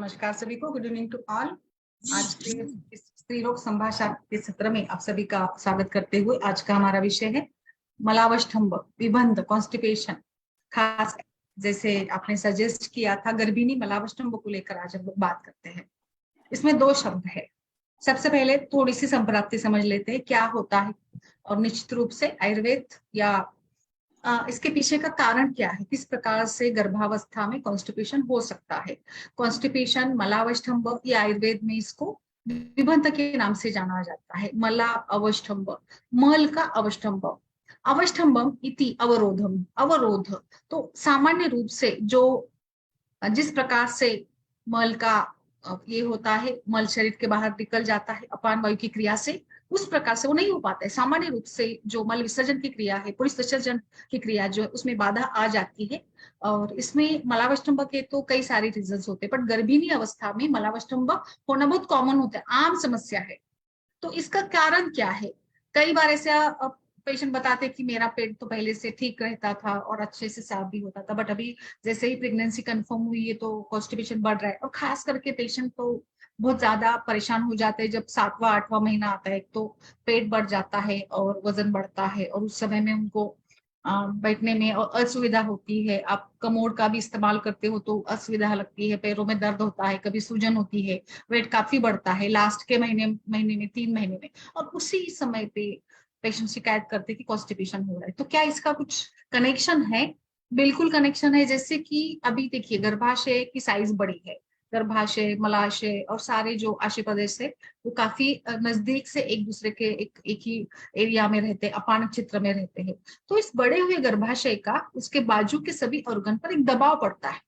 नमस्कार सभी को, गुड इवनिंग टू ऑल। आज के इस स्त्री रोग संभाषण के सत्र में आप सभी का स्वागत करते हुए आज का हमारा विषय है मलावष्ठंभ, विबंध, कॉन्स्टिपेशन। खास जैसे आपने सजेस्ट किया था गर्भिणी मलावष्ठंभ को लेकर आज हम लोग बात करते हैं। इसमें दो शब्द है। सबसे पहले थोड़ी सी संप्राप्ति समझ लेते हैं क्या होता है और निश्चित रूप से आयुर्वेद या इसके पीछे का कारण क्या है, किस प्रकार से गर्भावस्था में कॉन्स्टिपेशन हो सकता है। कॉन्स्टिपेशन, मलावष्ठंभ, या आयुर्वेद में इसको विबंध के नाम से जाना जाता है। मला अवष्ठंभ, मल का अवष्ठंभ, अवष्ठंभम इति अवरोधम, अवरोध। तो सामान्य रूप से जो जिस प्रकार से मल का ये होता है, मल शरीर के बाहर निकल जाता है अपान वायु की क्रिया से, उस प्रकार से वो नहीं हो पाता है। सामान्य रूप से जो मल विसर्जन की क्रिया है, पुरुष विसर्जन की क्रिया जो है, उसमें बाधा आ जाती है। और इसमें मलावष्ठंभ के तो कई सारे रीजंस होते हैं, बट गर्भिणी अवस्था में मलावष्ठंभ होना बहुत कॉमन होता है, आम समस्या है। तो इसका कारण क्या है? कई बार ऐसे पेशेंट बताते हैं कि मेरा पेट तो पहले से ठीक रहता था और अच्छे से साफ भी होता था, बट अभी जैसे ही प्रेगनेंसी कंफर्म हुई है तो कॉन्स्टिपेशन बढ़ रहा है। और खास करके पेशेंट तो बहुत ज्यादा परेशान हो जाते हैं जब 7वां 8वां महीना आता है। तो पेट बढ़ जाता है और वजन बढ़ता है और उस समय में उनको बैठने में असुविधा होती है। आप कमोड का भी इस्तेमाल करते हो तो असुविधा लगती है, पैरों में दर्द होता है, कभी सूजन होती है, वेट काफी बढ़ता है लास्ट के महीने महीने में, 3 महीने में। और उसी समय पे पेशेंट शिकायत करते कि कॉन्स्टिपेशन हो रहा है। तो क्या इसका कुछ कनेक्शन है? बिल्कुल कनेक्शन है। जैसे कि अभी देखिए, गर्भाशय की साइज बड़ी है, गर्भाशय, मलाशय और सारे जो आशय प्रदेश है वो काफी नजदीक से एक दूसरे के एक ही एरिया में रहते हैं, अपान क्षेत्र में रहते हैं। तो इस बड़े हुए गर्भाशय का उसके बाजू के सभी ऑर्गन पर एक दबाव पड़ता है,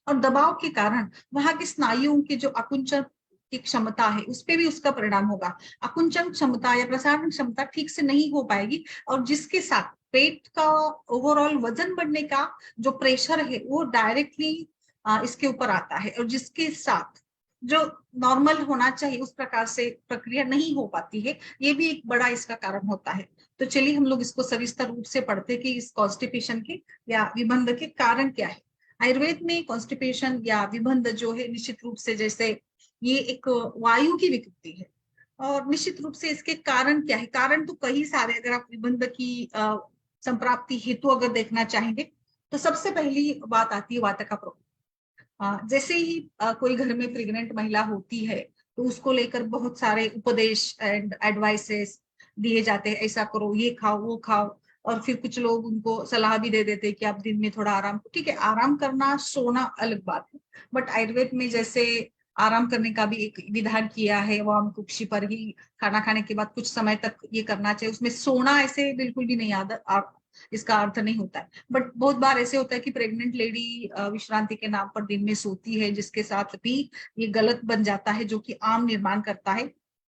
और दबाव के कारण वहां के स्नायुओं की जो आकुंचन की क्षमता है उस पर भी उसका परिणाम होगा। आकुंचन क्षमता या प्रसारण क्षमता ठीक से नहीं हो पाएगी, और जिसके साथ पेट का ओवरऑल वजन बढ़ने का जो प्रेशर है वो डायरेक्टली इसके ऊपर आता है, और जिसके साथ जो नॉर्मल होना चाहिए उस प्रकार से प्रक्रिया नहीं हो पाती है। ये भी एक बड़ा इसका कारण होता है। तो चलिए हम लोग इसको सविस्तर रूप से पढ़ते कि इस कॉन्स्टिपेशन के या विबंध के कारण क्या है। आयुर्वेद में कॉन्स्टिपेशन या विबंध जो है निश्चित रूप से, जैसे ये एक वायु की विकृति है, और निश्चित रूप से इसके कारण क्या है? कारण तो कई सारे, अगर आप विबंध की संप्राप्ति हेतु अगर देखना चाहेंगे तो सबसे पहली बात आती है वात का प्रकोप। जैसे ही कोई घर में प्रेग्नेंट महिला होती है तो उसको लेकर बहुत सारे उपदेश एंड एडवाइसेस दिए जाते हैं, ऐसा करो, ये खाओ, वो खाओ। और फिर कुछ लोग उनको सलाह भी दे देते हैं कि आप दिन में थोड़ा आराम, ठीक है, आराम करना, सोना अलग बात है, बट आयुर्वेद में जैसे आराम करने का भी एक विधान किया है, वो हम कुक्षी पर ही खाना खाने के बाद कुछ समय तक ये करना चाहिए। उसमें सोना ऐसे बिल्कुल भी नहीं आदत, इसका अर्थ नहीं होता है। बट बहुत बार ऐसे होता है कि प्रेग्नेंट लेडी विश्रांति के नाम पर दिन में सोती है, जिसके साथ भी ये गलत बन जाता है, जो कि आम निर्माण करता है।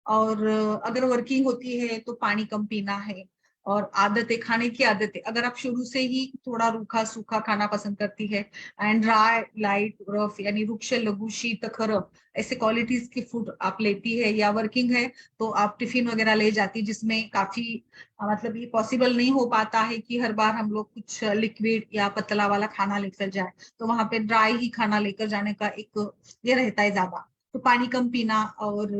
और अगर वर्किंग होती है तो पानी कम पीना है। और आदतें, खाने की आदतें, अगर आप शुरू से ही थोड़ा रूखा सूखा खाना पसंद करती है, एंड ड्राई, लाइट, रफ, यानी रुक्ष, लघु, शीत, खर, ऐसे क्वालिटीज की फूड आप लेती है, या वर्किंग है तो आप टिफिन वगैरह ले जाती है, जिसमें काफी मतलब ये पॉसिबल नहीं हो पाता है कि हर बार हम लोग कुछ लिक्विड या पतला वाला खाना लेकर जाए, तो वहां पे ड्राई ही खाना लेकर जाने का एक ये रहता है ज्यादा। तो पानी कम पीना, और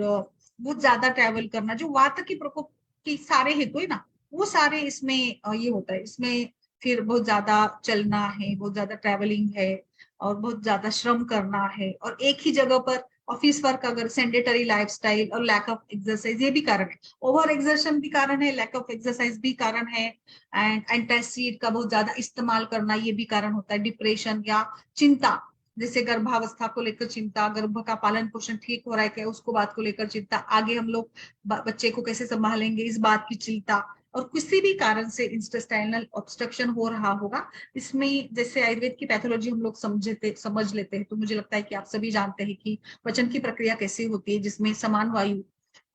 बहुत ज्यादा ट्रैवल करना, जो वात की प्रकोप की सारे हेतु है ना, वो सारे इसमें ये होता है। इसमें फिर बहुत ज्यादा चलना है, बहुत ज्यादा ट्रैवलिंग है, और बहुत ज्यादा श्रम करना है, और एक ही जगह पर ऑफिस वर्क, अगर सेंडेटरी लाइफस्टाइल और लैक ऑफ एक्सरसाइज, ये भी कारण है। ओवर एक्सर्शन भी कारण है, लैक ऑफ एक्सरसाइज भी कारण है, एंड एंटासिड का बहुत ज्यादा इस्तेमाल करना ये भी कारण होता है। डिप्रेशन या चिंता, जैसे गर्भावस्था को लेकर चिंता, गर्भ का पालन पोषण ठीक हो रहा है क्या, उसको बात को लेकर चिंता, आगे हम लोग बच्चे को कैसे संभालेंगे इस बात की चिंता, और किसी भी कारण से इंटेस्टाइनल ऑब्स्ट्रक्शन हो रहा होगा। इसमें जैसे आयुर्वेद की पैथोलॉजी हम लोग समझ लेते हैं, तो मुझे लगता है कि आप सभी जानते हैं कि पचन की प्रक्रिया कैसे होती है, जिसमें समान वायु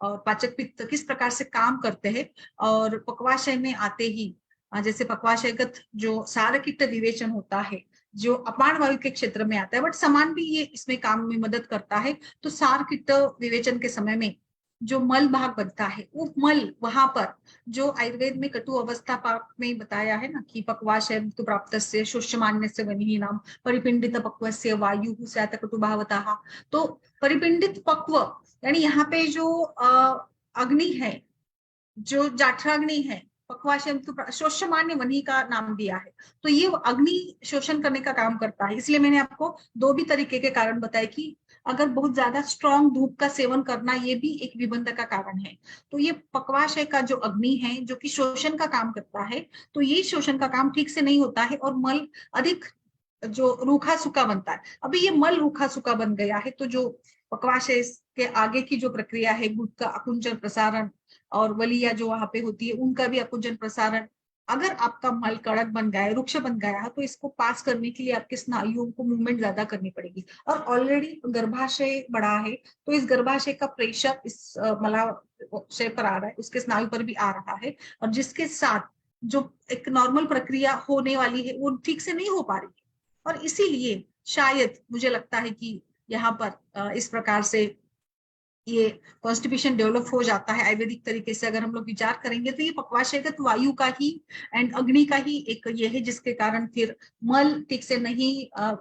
और पाचक पित्त किस प्रकार से काम करते हैं। और पक्वाशय में आते ही जैसे पक्वाशयगत जो सारकीट विवेचन होता है, जो अपान वायु के क्षेत्र में आता है, बट समान भी ये इसमें काम में मदद करता है। तो सारकीट विवेचन के समय में जो मल भाग बनता है वो मल वहां पर जो आयुर्वेद में कटु अवस्था पाक में बताया है ना कि पक्वाशय तो प्राप्तस्य शोष्यमान्यस्य वह्निनाम परिपिंडित पक्वस्य वायु स्यात् कटु भावतः। तो परिपिंडित पक्व यानी यहाँ पे जो अग्नि है, जो जाठराग्नि है, पक्वाशय तो शोष्यमान्य वह्नि का नाम दिया है, तो ये अग्नि शोषण करने का काम करता है। इसलिए मैंने आपको दो भी तरीके के कारण बताए कि अगर बहुत ज्यादा स्ट्रॉन्ग धूप का सेवन करना ये भी एक विबंध का कारण है। तो ये पक्वाशय का जो अग्नि है जो कि शोषण का काम करता है, तो ये शोषण का काम ठीक से नहीं होता है और मल अधिक जो रूखा सूखा बनता है। अभी ये मल रूखा सूखा बन गया है, तो जो पक्वाशय के आगे की जो प्रक्रिया है, गुद का अकुंचन प्रसारण और वलिया जो वहां पे होती है उनका भी अकुंचन प्रसारण, अगर आपका मल कड़क बन गया है, रुक्ष बन गया है, तो इसको पास करने के लिए आपके स्नायुओं को मूवमेंट ज्यादा करनी पड़ेगी। और ऑलरेडी गर्भाशय बड़ा है, तो इस गर्भाशय का प्रेशर इस मलाशय पर आ रहा है, उसके स्नायु पर भी आ रहा है, और जिसके साथ जो एक नॉर्मल प्रक्रिया होने वाली है वो ठीक से नहीं हो पा रही है। और इसीलिए शायद मुझे लगता है कि यहाँ पर इस प्रकार से ये कॉन्स्टिपेशन डेवलप हो जाता है। आयुर्वेदिक तरीके से अगर हम लोग विचार करेंगे तो ये पक्वाशयगत वायु का ही एंड अग्नि का ही एक ये है, जिसके कारण फिर मल ठीक से नहीं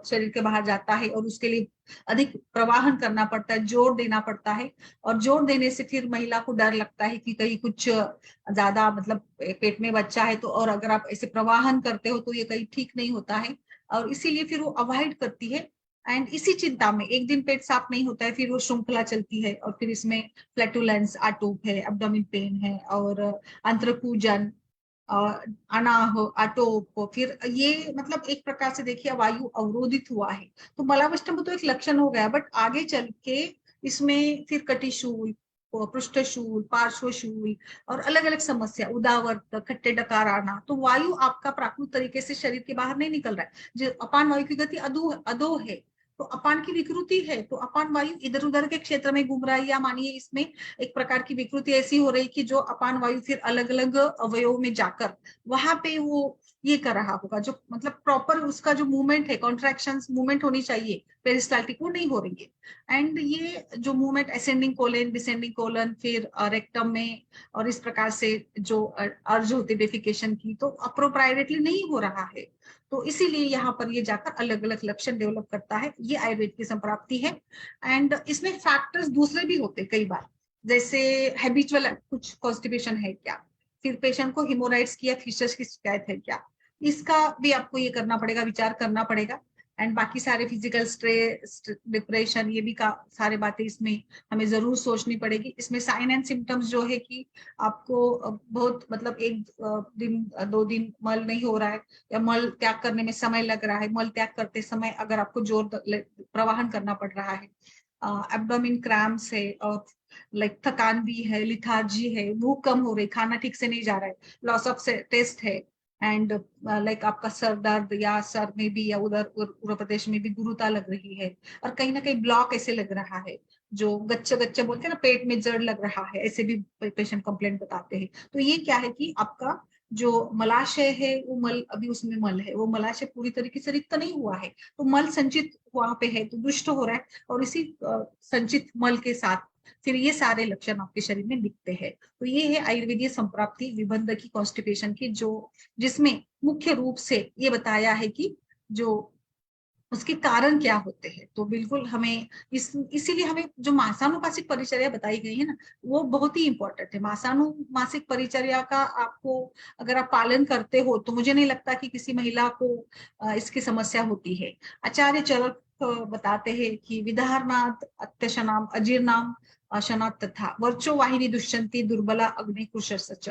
शरीर के बाहर जाता है और उसके लिए अधिक प्रवाहन करना पड़ता है, जोर देना पड़ता है। और जोर देने से फिर महिला को डर लगता है कि कहीं कुछ ज्यादा मतलब पेट में बच्चा है, तो और अगर आप ऐसे प्रवाहन करते हो तो ये कहीं ठीक नहीं होता है, और इसीलिए फिर वो अवॉइड करती है। एंड इसी चिंता में एक दिन पेट साफ नहीं होता है, फिर वो श्रृंखला चलती है और फिर इसमें फ्लैटुलेंस, आटोप है, एब्डोमिन पेन है और अंत्रकूजन, अनाह, आटोप, फिर ये मतलब एक प्रकार से देखिए वायु अवरोधित हुआ है। तो मलावष्टम तो एक लक्षण हो गया, बट आगे चल के इसमें फिर कटिशूल, पृष्ठशूल, पार्श्वशूल और अलग अलग समस्या, उदावर्त, खट्टे डकार आना। तो वायु आपका प्राकृतिक तरीके से शरीर के बाहर नहीं निकल रहा है। जो अपान वायु की गति अधो अधो है, तो अपान की विकृति है, तो अपान वायु इधर उधर के क्षेत्र में घूम रहा है, या मानिए इसमें एक प्रकार की विकृति ऐसी हो रही कि जो अपान वायु फिर अलग अलग अवयवों में जाकर वहां पे वो ये कर रहा होगा, जो मतलब प्रॉपर उसका जो मूवमेंट है, कॉन्ट्रैक्शन मूवमेंट होनी चाहिए पेरिस्टाल्टिक, वो नहीं हो रही है। एंड ये जो movement ascending colon, descending colon, फिर रेक्टम में, और इस प्रकार से जो अर्ज होती डेफिकेशन की, तो अप्रोप्राइटली नहीं हो रहा है। तो इसीलिए यहाँ पर ये जाकर अलग अलग लक्षण डेवलप करता है। ये आयुर्वेद की संप्राप्ति है। एंड इसमें फैक्टर्स दूसरे भी होते कई बार, जैसे हैबिचुअल कुछ कॉन्स्टिपेशन है क्या, फिर पेशेंट को हिमोराइड्स की या फिशर्स की शिकायत है क्या, इसका भी आपको ये करना पड़ेगा, विचार करना पड़ेगा। एंड बाकी सारे फिजिकल स्ट्रेस, डिप्रेशन, ये भी का सारे बातें इसमें हमें जरूर सोचनी पड़ेगी। इसमें साइन एंड सिम्टम्स जो है कि आपको बहुत मतलब एक दिन 2 दिन मल नहीं हो रहा है, या मल त्याग करने में समय लग रहा है, मल त्याग करते समय अगर आपको जोर प्रवाहन करना पड़ रहा है, एब्डोमिन क्रैम्प्स है, और लाइक थकान भी है, लिथार्जी है, भूख कम हो रही, खाना ठीक से नहीं जा रहा है, लॉस ऑफ टेस्ट है, एंड लाइक आपका सर दर्द, या सर में भी या उधर पूर्व प्रदेश में भी गुरुता लग रही है, और कहीं ना कहीं ब्लॉक ऐसे लग रहा है, जो गच्चे गच्चे बोलते हैं ना, पेट में जड़ लग रहा है, ऐसे भी पेशेंट कंप्लेंट बताते हैं। तो ये क्या है कि आपका जो मलाशय है वो मल, अभी उसमें मल है, वो मलाशय पूरी तरीके से रिक्त नहीं हुआ है, तो मल संचित वहां पे है, तो दुष्ट हो रहा है, और इसी संचित मल के साथ फिर ये सारे लक्षण आपके शरीर में दिखते हैं। तो ये है आयुर्वेदीय संप्राप्ति विबंध की, कॉन्स्टिपेशन की, जो जिसमें मुख्य रूप से ये बताया है कि जो उसके कारण क्या होते हैं। तो बिल्कुल हमें इसीलिए हमें जो मासानुपासिक परिचर्या बताई गई है ना, वो बहुत ही इंपॉर्टेंट है। मासानुमासिक परिचर्या का आपको अगर आप पालन करते हो तो मुझे नहीं लगता कि किसी महिला को इसकी समस्या होती है। आचार्य चरक बताते हैं कि विदारनाथ, अत्यशनाम, अजीर्णाम, अशनाथ तथा वर्चो वाहिनी दुष्यंती दुर्बला अग्नि कुशच।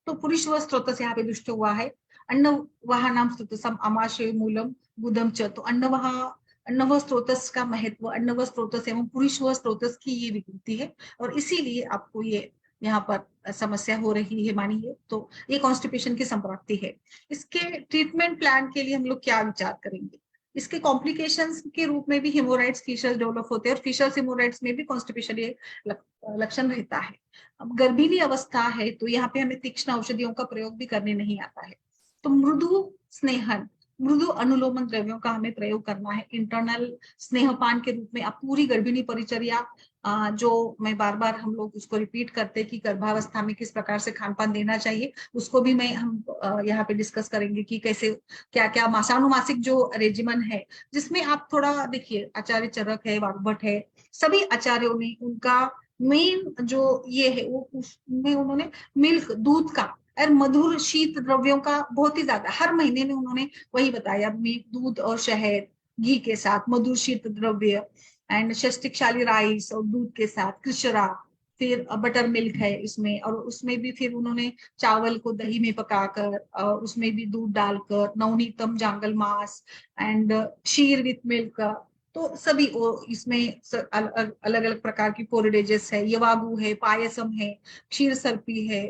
तो पुरुष व स्त्रोत यहाँ पे दुष्ट हुआ है। अन्न वाहनाम स्त्रोतसम आमाशय मूलम बुधम च। तो अन्नव स्त्रोतस का महत्व, अन्नव स्त्रोतस एवं पुरुष व स्त्रोतस की ये विकृति है, और इसीलिए आपको ये यहाँ पर समस्या हो रही है मानिए। तो ये कॉन्स्टिपेशन की संप्राप्ति है। इसके ट्रीटमेंट प्लान के लिए हम लोग क्या विचार करेंगे? इसके कॉम्प्लिकेशंस के रूप में भी हिमोराइड्स, फिशर्स डेवलप होते हैं, और फिशर्स हिमोराइड्स में भी कॉन्स्टिपेशन ये लक्षण रहता है। अब गर्भिणी अवस्था है तो यहाँ पे हमें तीक्ष्ण औषधियों का प्रयोग भी करने नहीं आता है। तो मृदु स्नेहन, मृदु अनुलोमन द्रव्यों का हमें प्रयोग करना है। इंटरनल स्नेहपान के रूप में आप पूरी गर्भिणी परिचर्या जो मैं बार बार हम लोग उसको रिपीट करते हैं कि गर्भावस्था में किस प्रकार से खान पान देना चाहिए, उसको भी मैं हम यहाँ पे डिस्कस करेंगे कि कैसे क्या क्या मासानुमासिक जो रेजिमन है, जिसमें आप थोड़ा देखिए आचार्य चरक है, वाग्भट है, सभी आचार्यों ने उनका मेन जो ये है वो उसमें उन्होंने मिल्क दूध का और मधुर शीत द्रव्यों का बहुत ही ज्यादा हर महीने में उन्होंने वही बताया, मिल्क दूध और शहद घी के साथ मधुर शीत द्रव्य एंड षष्टिकशाली राइस और दूध के साथ कृष्णा, फिर बटर मिल्क है इसमें, और उसमें भी फिर उन्होंने चावल को दही में पकाकर उसमें भी दूध डालकर नवनीतम जांगल मास एंड शीर विथ मिल्क, तो सभी वो इसमें अलग अलग प्रकार की पोरिडेजेस है, यवागु है, पायसम है, क्षीर सर्पी है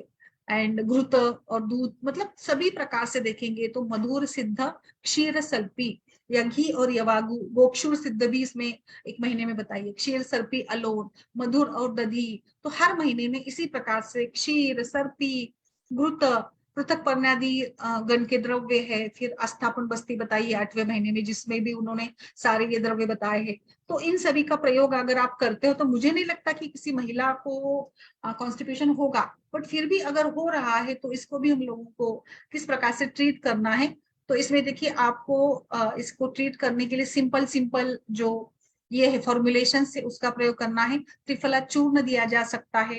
एंड घृत और दूध, मतलब सभी प्रकार से देखेंगे तो मधुर सिद्ध क्षीर सर्पी या घी और यवागु, गोक्षुर सिद्ध भी इसमें एक महीने में बताइए, क्षीर सर्पी अलोन, मधुर और दधी, तो हर महीने में इसी प्रकार से क्षीर सर्पी घृत पृथक पर्णादि गण के द्रव्य है, फिर आस्थापन बस्ती बताइए 8वें महीने में जिसमें भी उन्होंने सारे ये द्रव्य बताए हैं। तो इन सभी का प्रयोग अगर आप करते हो तो मुझे नहीं लगता कि किसी महिला को कॉन्स्टिपेशन होगा, बट फिर भी अगर हो रहा है तो इसको भी हम लोगों को किस प्रकार से ट्रीट करना है। तो इसमें देखिए आपको इसको ट्रीट करने के लिए सिंपल सिंपल जो ये है फॉर्मुलेशन से उसका प्रयोग करना है। त्रिफला चूर्ण दिया जा सकता है,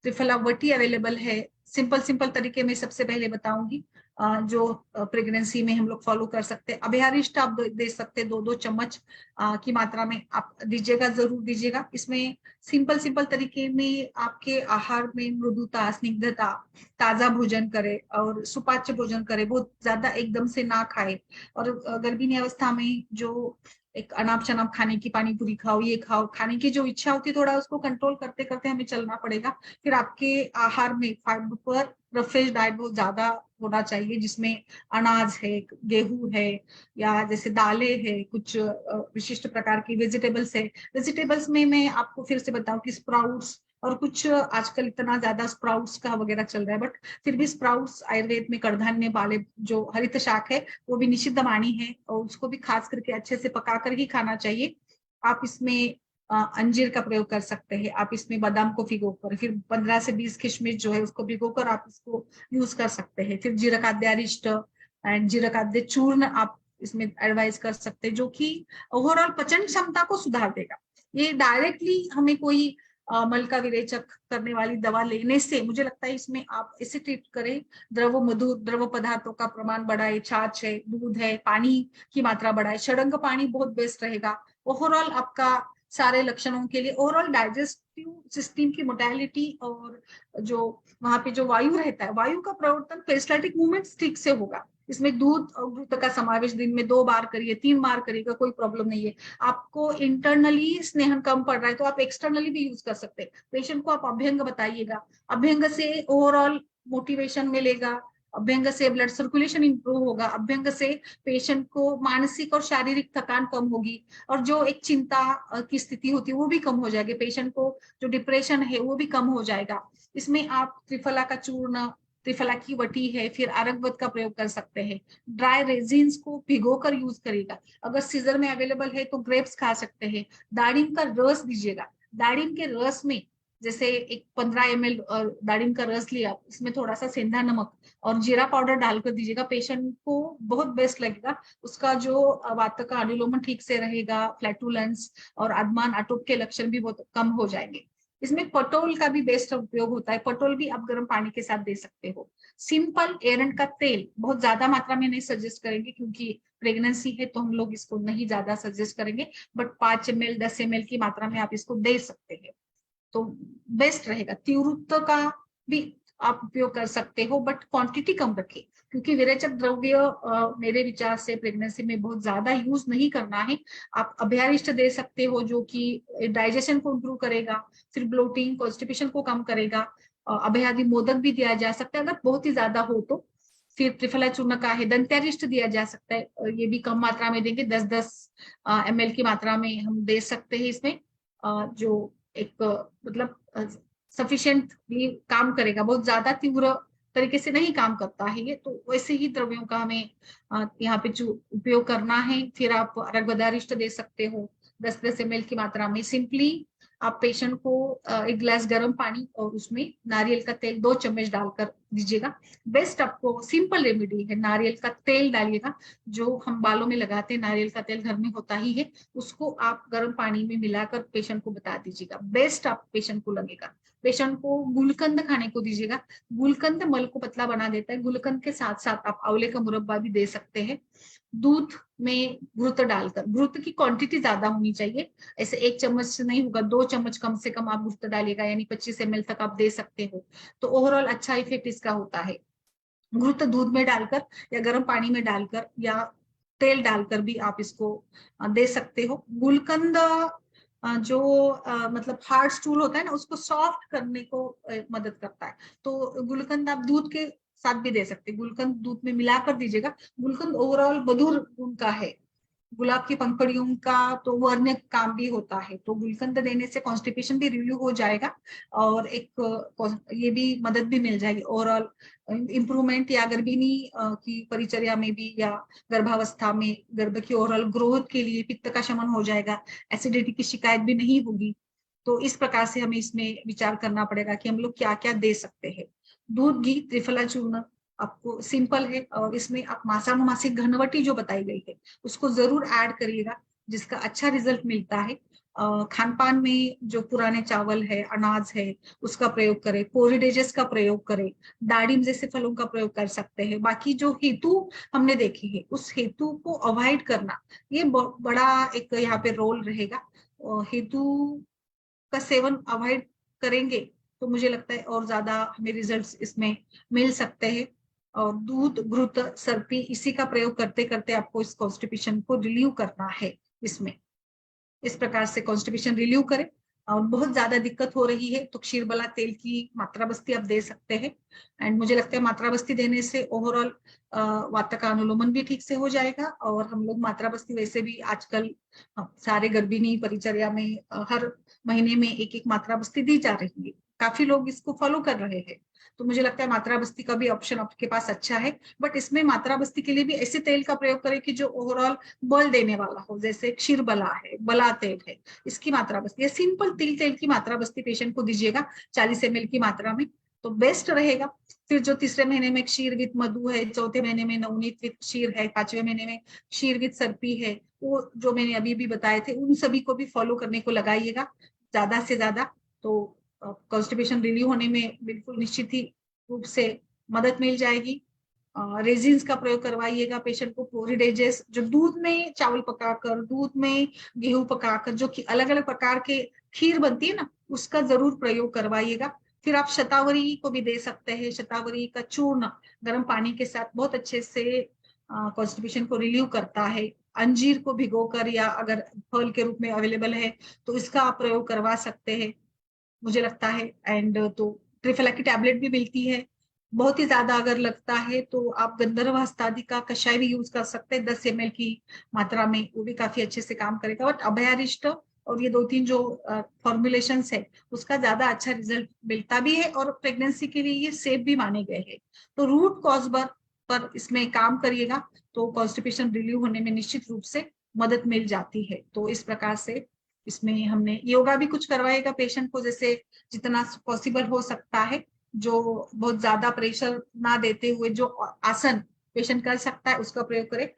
त्रिफला वटी अवेलेबल है, सिंपल सिंपल तरीके में सबसे पहले बताऊंगी जो प्रेगनेंसी में हम लोग फॉलो कर सकते हैं। अभ्यारिष्ट आप दे सकते हैं, 2-2 चम्मच की मात्रा में आप दीजिएगा, जरूर दीजिएगा। इसमें सिंपल सिंपल तरीके में आपके आहार में मृदुता, स्निग्धता, ताजा भोजन करे और सुपाच्य भोजन करे, बहुत ज्यादा एकदम से ना खाए, और गर्भिणी अवस्था में जो एक अनाप शनाप खाने की, पानी पूरी खाओ, ये खाओ, खाने की जो इच्छा होती है थोड़ा उसको कंट्रोल करते करते हमें चलना पड़ेगा। फिर आपके आहार में फाइबर रफेज डाइट बहुत ज्यादा होना चाहिए, जिसमें अनाज है, गेहूं है, या जैसे दालें है, कुछ विशिष्ट प्रकार की वेजिटेबल्स है। वेजिटेबल्स में मैं आपको फिर से बताऊं कि स्प्राउट्स और कुछ आजकल इतना ज्यादा स्प्राउट्स का वगैरह चल रहा है, बट फिर भी स्प्राउट्स आयुर्वेद में कडधान्य वाले जो हरित शाक है वो भी निषिद्ध वाणी है, और उसको भी खास करके अच्छे से पकाकर ही खाना चाहिए। आप इसमें अंजीर का प्रयोग कर सकते हैं, आप इसमें बादाम को भिगोकर, फिर 15 से 20 किशमिश जो है उसको भिगोकर आप इसको यूज कर सकते हैं। फिर जीरकाद्यारिष्ट एंड जीरकाद्य चूर्ण आप इसमें एडवाइज कर सकते हैं, जो कि ओवरऑल पचन क्षमता को सुधार देगा। ये डायरेक्टली हमें कोई मल का विरेचक करने वाली दवा लेने से मुझे लगता है इसमें आप इसे ट्रीट करें, द्रव मधुर द्रव पदार्थों का प्रमाण बढ़ाए, छाछ है, दूध है, पानी की मात्रा बढ़ाए, षडंग पानी बहुत बेस्ट रहेगा। ओवरऑल आपका सारे लक्षणों के लिए ओवरऑल डाइजेस्टिव सिस्टम की मोटेलिटी और जो वहां पे जो वायु रहता है, वायु का प्रवर्तन पेरिस्टाल्टिक मूवमेंट ठीक से होगा। इसमें दूध और घृत का समावेश दिन में 2 बार करिए, 3 बार करिएगा, कोई प्रॉब्लम नहीं है। आपको इंटरनली स्नेहन कम पड़ रहा है तो आप एक्सटर्नली भी यूज कर सकते हैं। पेशेंट को आप अभ्यंग बताइएगा, अभ्यंग से ओवरऑल मोटिवेशन मिलेगा, अभ्यंग से ब्लड सर्कुलेशन इंप्रूव होगा, अभ्यंग से पेशेंट को मानसिक और शारीरिक थकान कम होगी, और जो एक चिंता की स्थिति होती है वो भी कम हो जाएगी, पेशेंट को जो डिप्रेशन है वो भी कम हो जाएगा। इसमें आप त्रिफला का चूर्ण, त्रिफला की वटी है, फिर आरगवत का प्रयोग कर सकते हैं। ड्राई रेजिन्स को भिगोकर यूज करेगा, अगर सीजर में अवेलेबल है तो ग्रेप्स खा सकते हैं। दाड़िम का रस दीजिएगा, दाड़िम के रस में जैसे एक 15 ml दाड़िम का रस लिया, इसमें थोड़ा सा सेंधा नमक और जीरा पाउडर डालकर दीजिएगा, पेशेंट को बहुत बेस्ट लगेगा। उसका जो वात का अनुलोमन ठीक से रहेगा, फ्लैटुलेंस और आत्मान आटोप के लक्षण भी बहुत कम हो जाएंगे। इसमें पटोल का भी बेस्ट उपयोग होता है, पटोल भी आप गर्म पानी के साथ दे सकते हो। सिंपल एरंड का तेल बहुत ज्यादा मात्रा में नहीं सजेस्ट करेंगे क्योंकि प्रेगनेंसी है तो हम लोग इसको नहीं ज्यादा सजेस्ट करेंगे, बट 5 ml 10 ml की मात्रा में आप इसको दे सकते हैं तो बेस्ट रहेगा। तीव्रता का भी आप उपयोग कर सकते हो, बट क्वांटिटी कम रखें, क्योंकि विरेचक द्रव्य मेरे विचार से प्रेगनेंसी में बहुत ज्यादा यूज नहीं करना है। आप अभ्यारिष्ट दे सकते हो जो कि डाइजेशन को इम्प्रूव करेगा, फिर ब्लोटिंग कॉन्स्टिपेशन को कम करेगा। अभयादि मोदक भी दिया जा सकता है अगर बहुत ही ज्यादा हो तो। फिर त्रिफला चूर्ण का है, दंत्यारिष्ट दिया जा सकता है, ये भी कम मात्रा में देंगे, 10-10 ml की मात्रा में हम दे सकते हैं। इसमें जो एक मतलब सफिशिएंटली काम करेगा, बहुत ज्यादा तीव्र तरीके से नहीं काम करता है ये, तो वैसे ही द्रव्यों का हमें यहाँ पे उपयोग करना है। फिर आप रगबदारिष्ट दे सकते हो 10-10 ml की मात्रा में। सिंपली आप पेशेंट को एक गिलास गर्म पानी और उसमें नारियल का तेल 2 चम्मच डालकर दीजिएगा। बेस्ट आपको सिंपल रेमेडी है, नारियल का तेल डालिएगा, जो हम बालों में लगाते हैं, नारियल का तेल घर में होता ही है, उसको आप गर्म पानी में मिलाकर पेशेंट को बता दीजिएगा। बेस्ट आप पेशेंट को लगेगा। पेशेंट को गुलकंद खाने को दीजिएगा। गुलकंद मल को पतला बना देता है। गुलकंद के साथ साथ आप आंवले का मुरब्बा भी दे सकते हैं। दूध में घृत डालकर, घृत की क्वांटिटी ज्यादा होनी चाहिए, ऐसे 1 चम्मच से नहीं होगा, 2 चम्मच कम से कम आप घृत डालिएगा, यानी 25 ml तक आप दे सकते हो। तो ओवरऑल अच्छा इफेक्ट इसका होता है। घृत दूध में डालकर या गर्म पानी में डालकर या तेल डालकर भी आप इसको दे सकते हो। गुलकंद जो मतलब हार्ड स्टूल होता है ना, उसको सॉफ्ट करने को मदद करता है। तो गुलकंद आप दूध के साथ भी दे सकते हैं, गुलकंद दूध में मिलाकर दीजिएगा। गुलकंद ओवरऑल मधुर गुण का है, गुलाब की पंखड़ियों का तो वर्ण्य काम भी होता है। तो गुलकंद देने से कॉन्स्टिपेशन भी रिलीव हो जाएगा और एक ये भी मदद भी मिल जाएगी ओवरऑल इम्प्रूवमेंट, या गर्भिणी की परिचर्या में भी, या गर्भावस्था में गर्भ की ओवरऑल ग्रोथ के लिए पित्त का शमन हो जाएगा, एसिडिटी की शिकायत भी नहीं होगी। तो इस प्रकार से हमें इसमें विचार करना पड़ेगा कि हम लोग क्या क्या दे सकते हैं। दूध, घी, त्रिफला चूर्ण आपको सिंपल है, और इसमें आप मासानुमासिक घनवटी जो बताई गई है उसको जरूर ऐड करिएगा, जिसका अच्छा रिजल्ट मिलता है। खान पान में जो पुराने चावल है, अनाज है, उसका प्रयोग करें, पोरिडेजेस का प्रयोग करें, दाडिम जैसे फलों का प्रयोग कर सकते हैं। बाकी जो हेतु हमने देखे हैं, उस हेतु को अवॉइड करना, ये बड़ा एक यहाँ पे रोल रहेगा। हेतु का सेवन अवॉइड करेंगे तो मुझे लगता है और ज्यादा हमें रिजल्ट्स इसमें मिल सकते हैं। और दूध, घृत, सर्पी, इसी का प्रयोग करते करते आपको इस कॉन्स्टिपेशन को रिलीव करना है। इसमें इस प्रकार से कॉन्स्टिपेशन रिलीव करें। और बहुत ज्यादा दिक्कत हो रही है तो क्षीरबला तेल की मात्रा बस्ती आप दे सकते हैं। एंड मुझे लगता है मात्रा बस्ती देने से ओवरऑल वात का अनुलोमन भी ठीक से हो जाएगा। और हम लोग मात्रा बस्ती वैसे भी आजकल सारे गर्भिणी परिचर्या में हर महीने में एक एक मात्रा बस्ती दी जा रही है, काफी लोग इसको फॉलो कर रहे हैं। तो मुझे लगता है मात्रा बस्ती का भी ऑप्शन आपके पास अच्छा है। बट इसमें मात्रा बस्ती के लिए भी ऐसे तेल का प्रयोग करें कि जो ओवरऑल बल देने वाला हो, जैसे क्षीर बला है, बला तेल है, इसकी मात्रा बस्ती या सिंपल तिल तेल की मात्रा बस्ती पेशेंट को दीजिएगा 40 ml की मात्रा में, तो बेस्ट रहेगा। फिर जो तीसरे महीने में क्षीर विद मधु है, चौथे महीने में नवनीत विद क्षीर है, 5वें महीने में क्षीर विद सर्पी है, वो जो मैंने अभी भी बताए थे उन सभी को भी फॉलो करने को लगाइएगा ज्यादा से ज्यादा। तो कॉन्स्टिपेशन रिलीव होने में बिल्कुल निश्चित ही रूप से मदद मिल जाएगी। रेजिन्स का प्रयोग करवाइएगा पेशेंट को। पोरिडेजेस जो दूध में चावल पकाकर, दूध में गेहूं पकाकर जो कि अलग अलग प्रकार के खीर बनती है ना, उसका जरूर प्रयोग करवाइएगा। फिर आप शतावरी को भी दे सकते हैं। शतावरी का चूर्ण गर्म पानी के साथ बहुत अच्छे से कॉन्स्टिपेशन को रिलीव करता है। अंजीर को भिगोकर या अगर फल के रूप में अवेलेबल है तो इसका आप प्रयोग करवा सकते हैं मुझे लगता है। एंड तो त्रिफला की टैबलेट भी मिलती है। बहुत ही ज्यादा अगर लगता है तो आप गंधर्व हस्तादि का कषाय भी यूज कर सकते हैं 10 ml की मात्रा में, वो भी काफी अच्छे से काम करेगा। बट अभयारिष्ट और ये 2-3 जो फॉर्मुलेशंस है उसका ज्यादा अच्छा रिजल्ट मिलता भी है और प्रेगनेंसी के लिए ये सेफ भी माने गए हैं। तो रूट कॉज पर इसमें काम करिएगा तो कॉन्स्टिपेशन रिलीव होने में निश्चित रूप से मदद मिल जाती है। तो इस प्रकार से इसमें हमने योगा भी कुछ करवाएगा पेशेंट को, जैसे जितना पॉसिबल हो सकता है, जो बहुत ज्यादा प्रेशर ना देते हुए जो आसन पेशेंट कर सकता है उसका प्रयोग करें।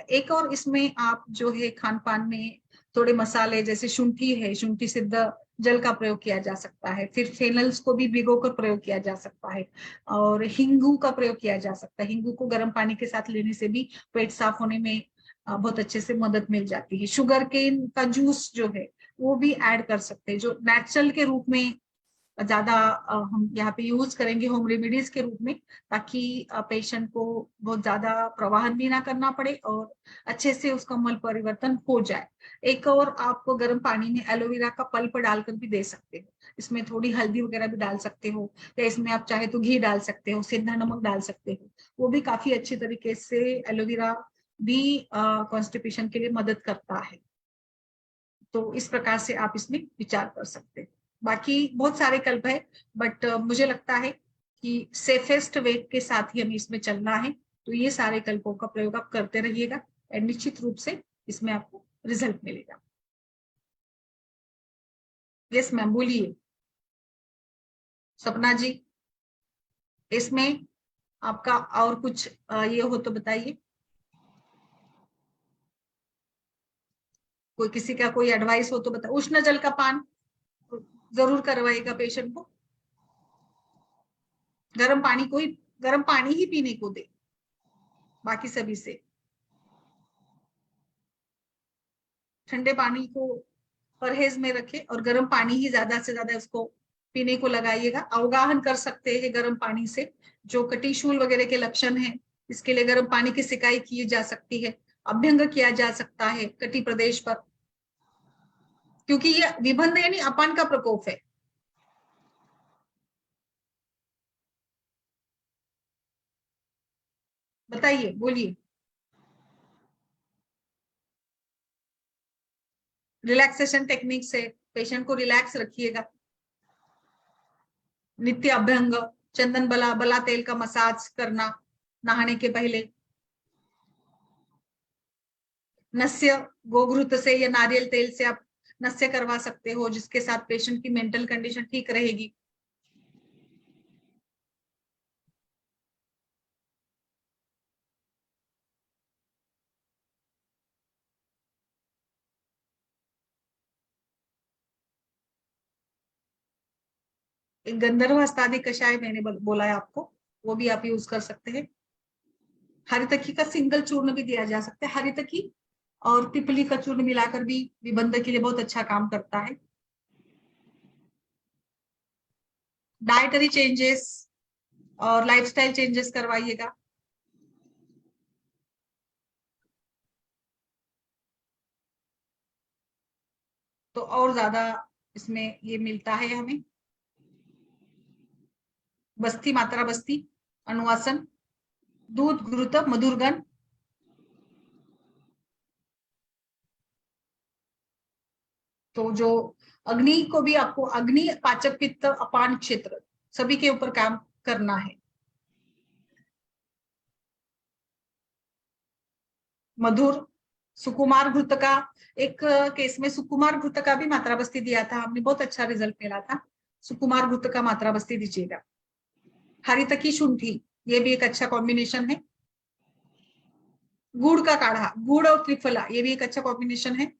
एक और इसमें आप जो है खान पान में थोड़े मसाले, जैसे शुंठी है, शुंठी सिद्ध जल का प्रयोग किया जा सकता है। फिर फेनल्स को भी भिगोकर प्रयोग किया जा सकता है और हिंगू का प्रयोग किया जा सकता है। हिंगू को गर्म पानी के साथ लेने से भी पेट साफ होने में बहुत अच्छे से मदद मिल जाती है। शुगर केन का जूस जो है वो भी ऐड कर सकते हैं, जो नेचुरल के रूप में ज्यादा हम यहाँ पे यूज करेंगे होम रेमेडीज के रूप में, ताकि पेशेंट को बहुत ज्यादा प्रवाहन भी ना करना पड़े और अच्छे से उसका मल परिवर्तन हो जाए। एक और आप गर्म पानी में एलोवेरा का पल्प डालकर भी दे सकते हो, इसमें थोड़ी हल्दी वगैरह भी डाल सकते हो, या इसमें आप चाहे तो घी डाल सकते हो, सेंधा नमक डाल सकते हो, वो भी काफी अच्छी तरीके से एलोवेरा भी कॉन्स्टिपेशन के लिए मदद करता है। तो इस प्रकार से आप इसमें विचार कर सकते हैं। बाकी बहुत सारे कल्प है, बट मुझे लगता है कि सेफेस्ट वे के साथ ही हमें इसमें चलना है। तो ये सारे कल्पों का प्रयोग आप करते रहिएगा और निश्चित रूप से इसमें आपको रिजल्ट मिलेगा। यस मैम, बोलिए सपना जी। इसमें आपका और कुछ ये हो तो बताइए, कोई किसी का कोई एडवाइस हो तो बताइए। उष्ण जल का पान जरूर करवाइएगा पेशेंट को। गर्म पानी ही पीने को दे, बाकी सभी से ठंडे पानी को परहेज में रखे और गर्म पानी ही ज्यादा से ज्यादा उसको पीने को लगाइएगा। अवगाहन कर सकते हैं गर्म पानी से, जो कटिशूल वगैरह के लक्षण हैं इसके लिए गर्म पानी की सिकाई की जा सकती है, अभ्यंग किया जा सकता है कटी प्रदेश पर, क्योंकि ये विबंध यानी अपान का प्रकोप है। बताइए, बोलिए। रिलैक्सेशन टेक्निक से पेशेंट को रिलैक्स रखिएगा। नित्य अभ्यंग, चंदन बला बला तेल का मसाज करना नहाने के पहले, नस्य गोघृत से या नारियल तेल से आप नस्य करवा सकते हो, जिसके साथ पेशेंट की मेंटल कंडीशन ठीक रहेगी। एक गंधर्व हस्तादि कषाय मैंने बोला है आपको, वो भी आप यूज कर सकते हैं। हरितकी का सिंगल चूर्ण भी दिया जा सकता है। हरितकी और पिपली का चूर्ण मिलाकर भी विबंध के लिए बहुत अच्छा काम करता है। डाइटरी चेंजेस और लाइफस्टाइल चेंजेस करवाइएगा। तो और ज्यादा इसमें ये मिलता है हमें। बस्ती, मात्रा बस्ती, अनुवासन, दूध घृत मधुरगन। तो जो अग्नि को भी आपको, अग्नि पाचक पित्त अपान क्षेत्र सभी के ऊपर काम करना है। मधुर, सुकुमार घृत का, एक केस में सुकुमार घृत का भी मात्रा बस्ती दिया था हमने, बहुत अच्छा रिजल्ट मिला था। सुकुमार घृत का मात्रा बस्ती दीजिएगा। हरितकी शुंठी, ये भी एक अच्छा कॉम्बिनेशन है। गुड़ का काढ़ा, गुड़ और त्रिफला, ये भी एक अच्छा कॉम्बिनेशन है।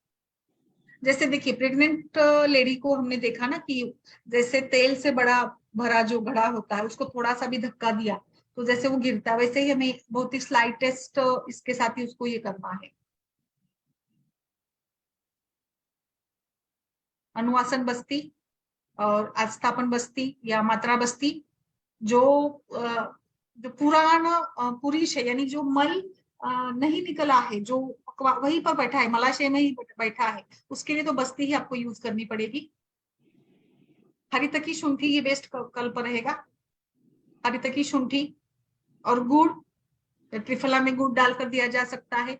जैसे देखिए प्रेग्नेंट लेडी को हमने देखा ना कि जैसे तेल से बड़ा भरा जो घड़ा होता है उसको थोड़ा सा भी धक्का दिया तो जैसे वो गिरता है, वैसे ही हमें बहुत ही स्लाइटेस्ट इसके साथ ही उसको ये करना है। अनुवासन बस्ती और आस्थापन बस्ती या मात्रा बस्ती, जो जो पुराना पुरुष है, यानी जो मल नहीं निकला है, जो वहीं पर बैठा है, मलाशय में ही बैठा है, उसके लिए तो बस्ती ही आपको यूज करनी पड़ेगी। हरितकी शुंठी ये बेस्ट कल्प रहेगा। हरितकी शुंठी और गुड़, त्रिफला में गुड़ डालकर दिया जा सकता है।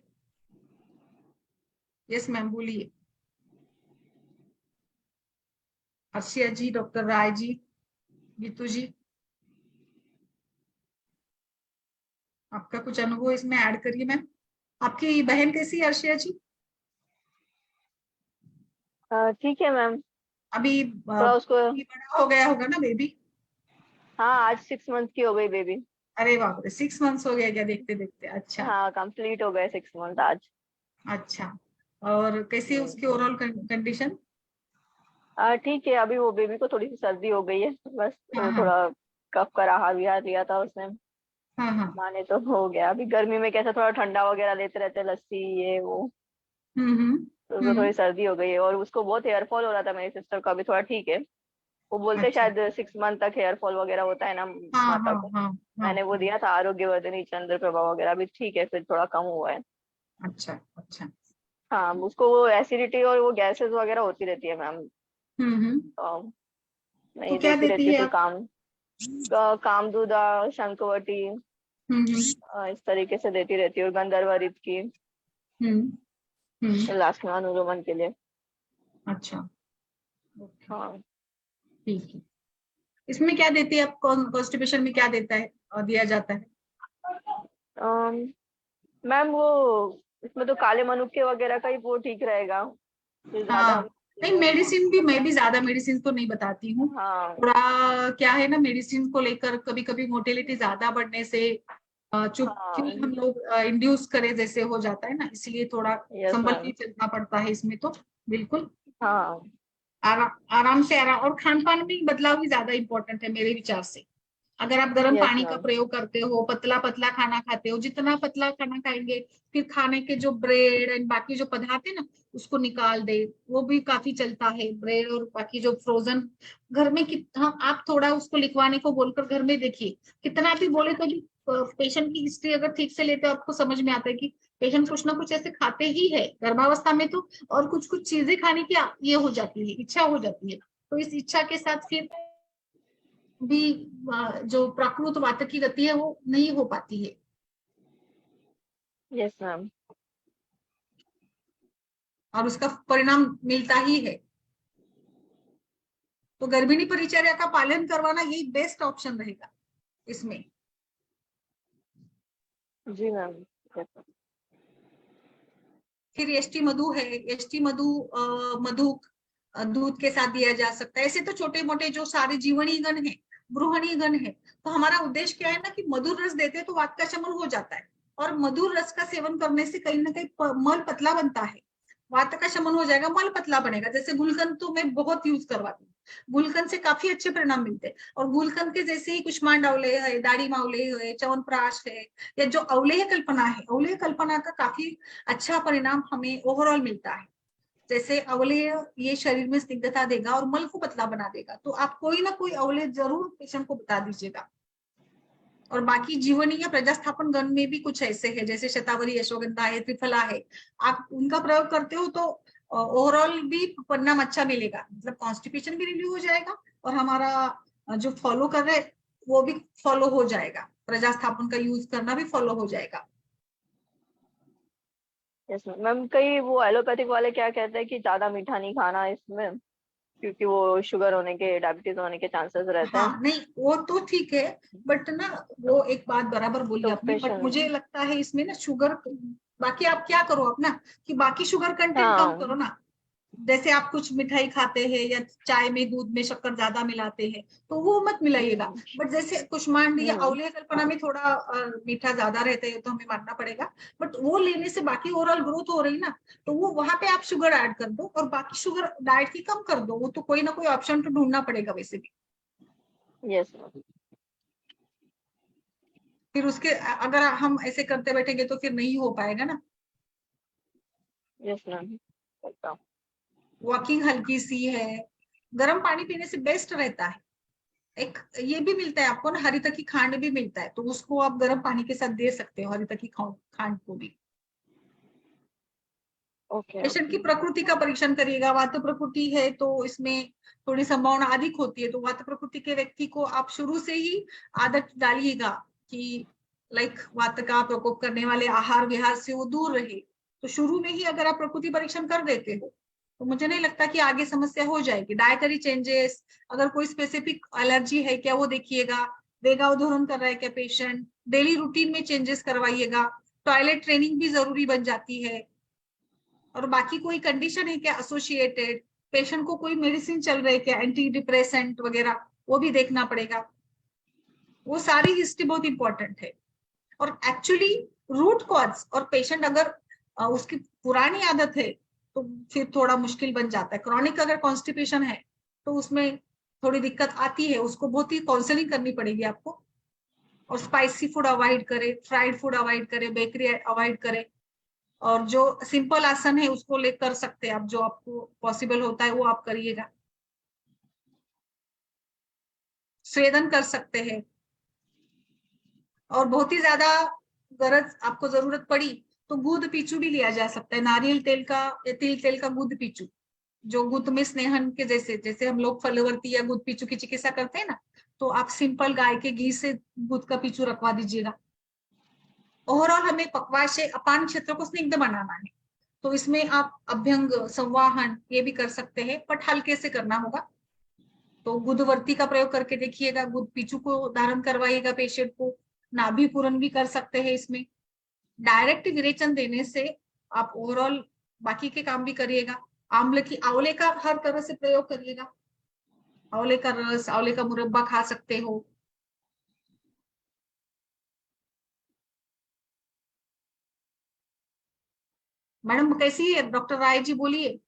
यस मैम, बोलिए। अर्शिया जी, डॉक्टर राय जी, गीतू जी, आपका कुछ अनुभव इसमें ऐड करिए मैम। आपकी बहन कैसी है अर्शिया जी? ठीक है मैम। अभी थोड़ा उसको, ये बड़ा हो गया होगा ना बेबी? हाँ आज 6 मंथ की हो गई बेबी। अरे बाप रे, 6 मंथ्स हो गया क्या देखते देखते? अच्छा। हाँ कंप्लीट हो गए 6 मंथ आज। अच्छा, और कैसी है उसकी ओवरऑल कंडीशन? ठीक है, अभी वो बेबी को थोड़ी सी सर्दी हो गई है बस, हाँ तो हाँ थोड़ा कफ का रहा विहार लिया था उसने। हाँ हाँ। माने तो हो गया। अभी गर्मी में कैसा थोड़ा ठंडा वगैरह लेते रहते हैं, लस्सी ये वो, हम्म तो उसको हम्म। थोड़ी सर्दी हो गई है। और उसको बहुत हेयर फॉल हो रहा था, मेरी सिस्टर का। अभी थोड़ा ठीक है। वो बोलते हैं अच्छा। शायद 6 मंथ तक हेयर फॉल वगैरह होता है ना हाँ माता हाँ को। हाँ हाँ मैंने वो हाँ। दिया था आरोग्यवर्धिनी चंद्र प्रभा वगैरह, अभी ठीक है, फिर थोड़ा कम हुआ है। अच्छा अच्छा। हाँ उसको वो एसिडिटी और वो गैसेस वगैरह होती रहती है मैम। हम्म। मैं तो ये क्या देती देती रहती हूँ है फिर आप? कामदूदा, शंखवटी, हम्म इस तरीके से देती रहती हूँ। गंधर्वरित की हम्म हम्म। लास्ट में अनुलोमन के लिए। अच्छा, ओके, हाँ ठीक है। इसमें क्या देती है आप? कॉन्स्टिपेशन में क्या देता है और दिया जाता है? मैम वो इसमें तो काले मनुक्के वगैरह का ही वो ठीक रहेगा फिर ज्यादा। हाँ नहीं, मेडिसिन भी मैं भी ज्यादा मेडिसिन तो नहीं बताती हूँ। हाँ थोड़ा क्या है ना, मेडिसिन को लेकर कभी कभी मोर्टेलिटी ज्यादा बढ़ने से चुप क्यों हाँ। हम लोग इंड्यूस करें जैसे हो जाता है ना, इसलिए थोड़ा यस संभल के मैम। चलना पड़ता है इसमें तो। बिल्कुल हाँ आराम से आराम, और खान पान में बदलाव भी ज्यादा इंपॉर्टेंट है मेरे विचार से। अगर आप गर्म यस पानी का मैम। प्रयोग करते हो, पतला पतला खाना खाते हो, जितना पतला खाना खाएंगे फिर खाने के जो ब्रेड एंड बाकी जो पदार्थ है ना उसको निकाल दे, वो भी काफी चलता है। ब्रेड और बाकी जो फ्रोजन घर में कितना, आप थोड़ा उसको लिखवाने को बोलकर घर में देखिए, कितना भी बोले तो भी पेशेंट की हिस्ट्री अगर ठीक से लेते हो आपको समझ में आता है कि पेशेंट कुछ ना कुछ ऐसे खाते ही है गर्भावस्था में तो। और कुछ कुछ चीजें खाने की ये हो जाती है, इच्छा हो जाती है, तो इस इच्छा के साथ फिर भी जो प्राकृत वातक की गति है वो नहीं हो पाती है। Yes ma'am. और उसका परिणाम मिलता ही है। तो गर्भिणी परिचर्या का पालन करवाना यही बेस्ट ऑप्शन रहेगा इसमें। जी मैम। Yes ma'am. फिर एसटी मधु है, एसटी मधु मधुक दूध के साथ दिया जा सकता है। ऐसे तो छोटे मोटे जो सारे जीवनी गण है, ब्रूहणी गण है, तो हमारा उद्देश्य क्या है ना कि मधुर रस देते हैं तो वात का शमन हो जाता है। और मधुर रस का सेवन करने से कहीं ना कहीं मल पतला बनता है, वात का शमन हो जाएगा, मल पतला बनेगा। जैसे गुलकंद तो मैं बहुत यूज करवाती हूँ, गुलकंद से काफी अच्छे परिणाम मिलते हैं। और गुलकंद के जैसे ही कुष्मांड अवलेह है, दाढ़ी अवलेह है, च्यवनप्राश है, या जो अवलेह कल्पना है, अवलेह कल्पना का काफी अच्छा परिणाम हमें ओवरऑल मिलता है। जैसे अवलेह ये शरीर में स्निग्धता देगा और मल को पतला बना देगा, तो आप कोई ना कोई अवलेह जरूर पेशेंट को बता दीजिएगा। और बाकी जीवनी या प्रजास्थापन गण में भी कुछ ऐसे है, जैसे शतावरी, अश्वगंधा है, त्रिफला है, आप उनका प्रयोग करते हो तो ओवरऑल भी परिणाम अच्छा मिलेगा। मतलब कॉन्स्टिपेशन भी रिलीव हो जाएगा और हमारा जो फॉलो कर रहे वो भी फॉलो हो जाएगा, प्रजास्थापन का यूज करना भी फॉलो हो जाएगा। Yes ma'am. मैम कई वो एलोपैथिक वाले क्या कहते हैं कि ज्यादा मीठा नहीं खाना इसमें, क्योंकि वो शुगर होने के, डायबिटीज होने के चांसेस रहते हैं। हाँ नहीं वो तो ठीक है, बट ना वो एक बात बराबर बोली तो आपने, बट मुझे पेशेंट। लगता है इसमें ना शुगर, बाकी आप क्या करो अपना कि बाकी शुगर कंटेंट कम हाँ। करो ना। जैसे आप कुछ मिठाई खाते हैं या चाय में दूध में शक्कर ज्यादा मिलाते हैं तो वो मत मिलाइएगा। हम्म। बट जैसे कुष्मांड या हम्म। अवलेह कल्पना में थोड़ा मीठा ज्यादा रहता है तो हमें मानना पड़ेगा। बट वो लेने से बाकी ओवरऑल ग्रोथ हो रही ना, तो वो वहां पे आप शुगर ऐड कर दो और बाकी शुगर डाइट की कम कर दो। वो तो कोई ना कोई ऑप्शन तो ढूंढना पड़ेगा वैसे भी। Yes ma'am. फिर उसके अगर हम ऐसे करते बैठेंगे तो फिर नहीं हो पाएगा ना। Yes ma'am. वॉकिंग हल्की सी है, गर्म पानी पीने से बेस्ट रहता है। एक ये भी मिलता है आपको ना, हरितकी की खांड भी मिलता है, तो उसको आप गर्म पानी के साथ दे सकते हो, हरितकी की खांड को भी। ओके पेशेंट की ओके। प्रकृति का परीक्षण करिएगा। वात प्रकृति है तो इसमें थोड़ी संभावना अधिक होती है, तो वात प्रकृति के व्यक्ति को आप शुरू से ही आदत डालिएगा कि लाइक वात का प्रकोप करने वाले आहार विहार से वो दूर रहे। तो शुरू में ही अगर आप प्रकृति परीक्षण कर देते हो तो मुझे नहीं लगता कि आगे समस्या हो जाएगी। डायटरी चेंजेस, अगर कोई स्पेसिफिक एलर्जी है क्या वो देखिएगा, वेगा उद्धरण कर रहा है क्या पेशेंट, डेली रूटीन में चेंजेस करवाइएगा। टॉयलेट ट्रेनिंग भी जरूरी बन जाती है। और बाकी कोई कंडीशन है क्या एसोसिएटेड, पेशेंट को कोई मेडिसिन चल रही है क्या, एंटी डिप्रेसेंट वगैरह, वो भी देखना पड़ेगा। वो सारी हिस्ट्री बहुत इंपॉर्टेंट है। और एक्चुअली रूट कॉज, और पेशेंट अगर उसकी पुरानी आदत है तो फिर थोड़ा मुश्किल बन जाता है। क्रॉनिक अगर कॉन्स्टिपेशन है तो उसमें थोड़ी दिक्कत आती है, उसको बहुत ही काउंसलिंग करनी पड़ेगी आपको। और स्पाइसी फूड अवॉइड करे, फ्राइड फूड अवॉइड करे, बेकरी अवॉइड करे। और जो सिंपल आसन है उसको ले कर सकते हैं आप, जो आपको पॉसिबल होता है वो आप करिएगा। स्वेदन कर सकते हैं। और बहुत ही ज्यादा गरज आपको जरूरत पड़ी तो गुद पीचू भी लिया जा सकता है, नारियल तेल का या तिल तेल का गुद पीचू, जो गुद में स्नेहन के जैसे, जैसे हम लोग फलवर्ती या गुद पीचू की चिकित्सा करते हैं ना, तो आप सिंपल गाय के घी से गुद का पीचू रखवा दीजिएगा। ओवरऑल हमें पक्वाशय अपान क्षेत्र को स्निग्ध बनाना है, तो इसमें आप अभ्यंग संवाहन ये भी कर सकते हैं, बट हल्के से करना होगा। तो गुदवर्ती का प्रयोग करके देखिएगा, गुद पीचू को धारण करवाइएगा पेशेंट को। नाभि पूरण भी कर सकते हैं इसमें। डायरेक्ट विरेचन देने से आप ओवरऑल बाकी के काम भी करिएगा। आंवले की, आंवले का हर तरह से प्रयोग करिएगा। आंवले का रस, आंवले का मुरब्बा खा सकते हो। मैडम कैसी है डॉक्टर राय जी, बोलिए।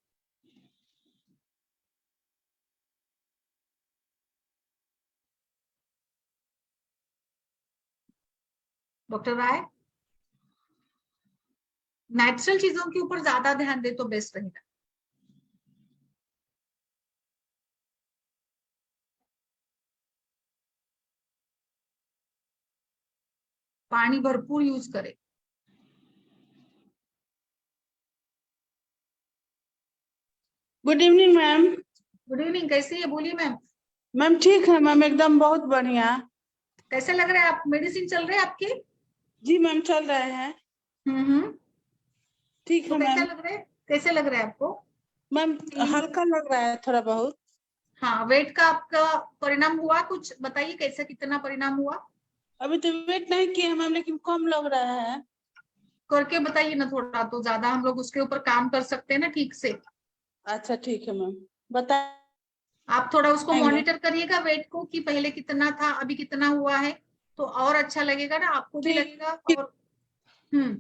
डॉक्टर राय, नेचुरल चीजों के ऊपर ज्यादा ध्यान दे तो बेस्ट रहेगा। पानी भरपूर यूज करें। Good evening ma'am. Good evening, कैसी है, बोलिए मैम। मैम ठीक है मैम, एकदम बहुत बढ़िया। कैसे लग रहा है, आप मेडिसिन चल रहे हैं आपके? जी मैम चल रहे हैं। हम्म। ठीक तो है कैसा मैम। लग रहा है, कैसे लग रहा है आपको? Ma'am feeling? हल्का लग रहा है थोड़ा बहुत। हाँ, वेट का आपका परिणाम हुआ कुछ, बताइए कैसा, कितना परिणाम हुआ? अभी तो वेट नहीं किया मैम, लेकिन कम लग रहा है। करके बताइए ना थोड़ा, तो ज्यादा हम लोग उसके ऊपर काम कर सकते हैं ना ठीक से। अच्छा ठीक है मैम, बताएंगे। आप थोड़ा उसको मॉनिटर करिएगा वेट को, कि पहले कितना था अभी कितना हुआ है, तो और अच्छा लगेगा ना, आपको भी ठीक लगेगा। ठीक और हम्म।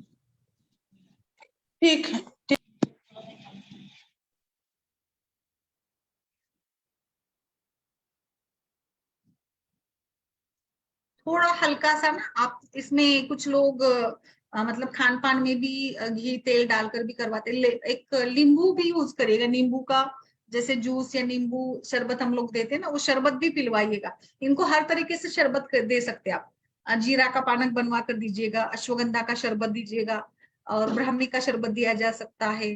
ठीक है। थोड़ा हल्का सा ना आप इसमें, कुछ लोग मतलब खान पान में भी घी तेल डालकर भी करवाते हैं। एक नींबू भी यूज करिएगा, नींबू का जैसे जूस या नींबू शरबत हम लोग देते हैं ना, वो शरबत भी पिलवाइएगा। इनको हर तरीके से शरबत दे सकते हैं आप। जीरा का पानक बनवा कर दीजिएगा, अश्वगंधा का शरबत दीजिएगा, और ब्राह्मी का शरबत दिया जा सकता है।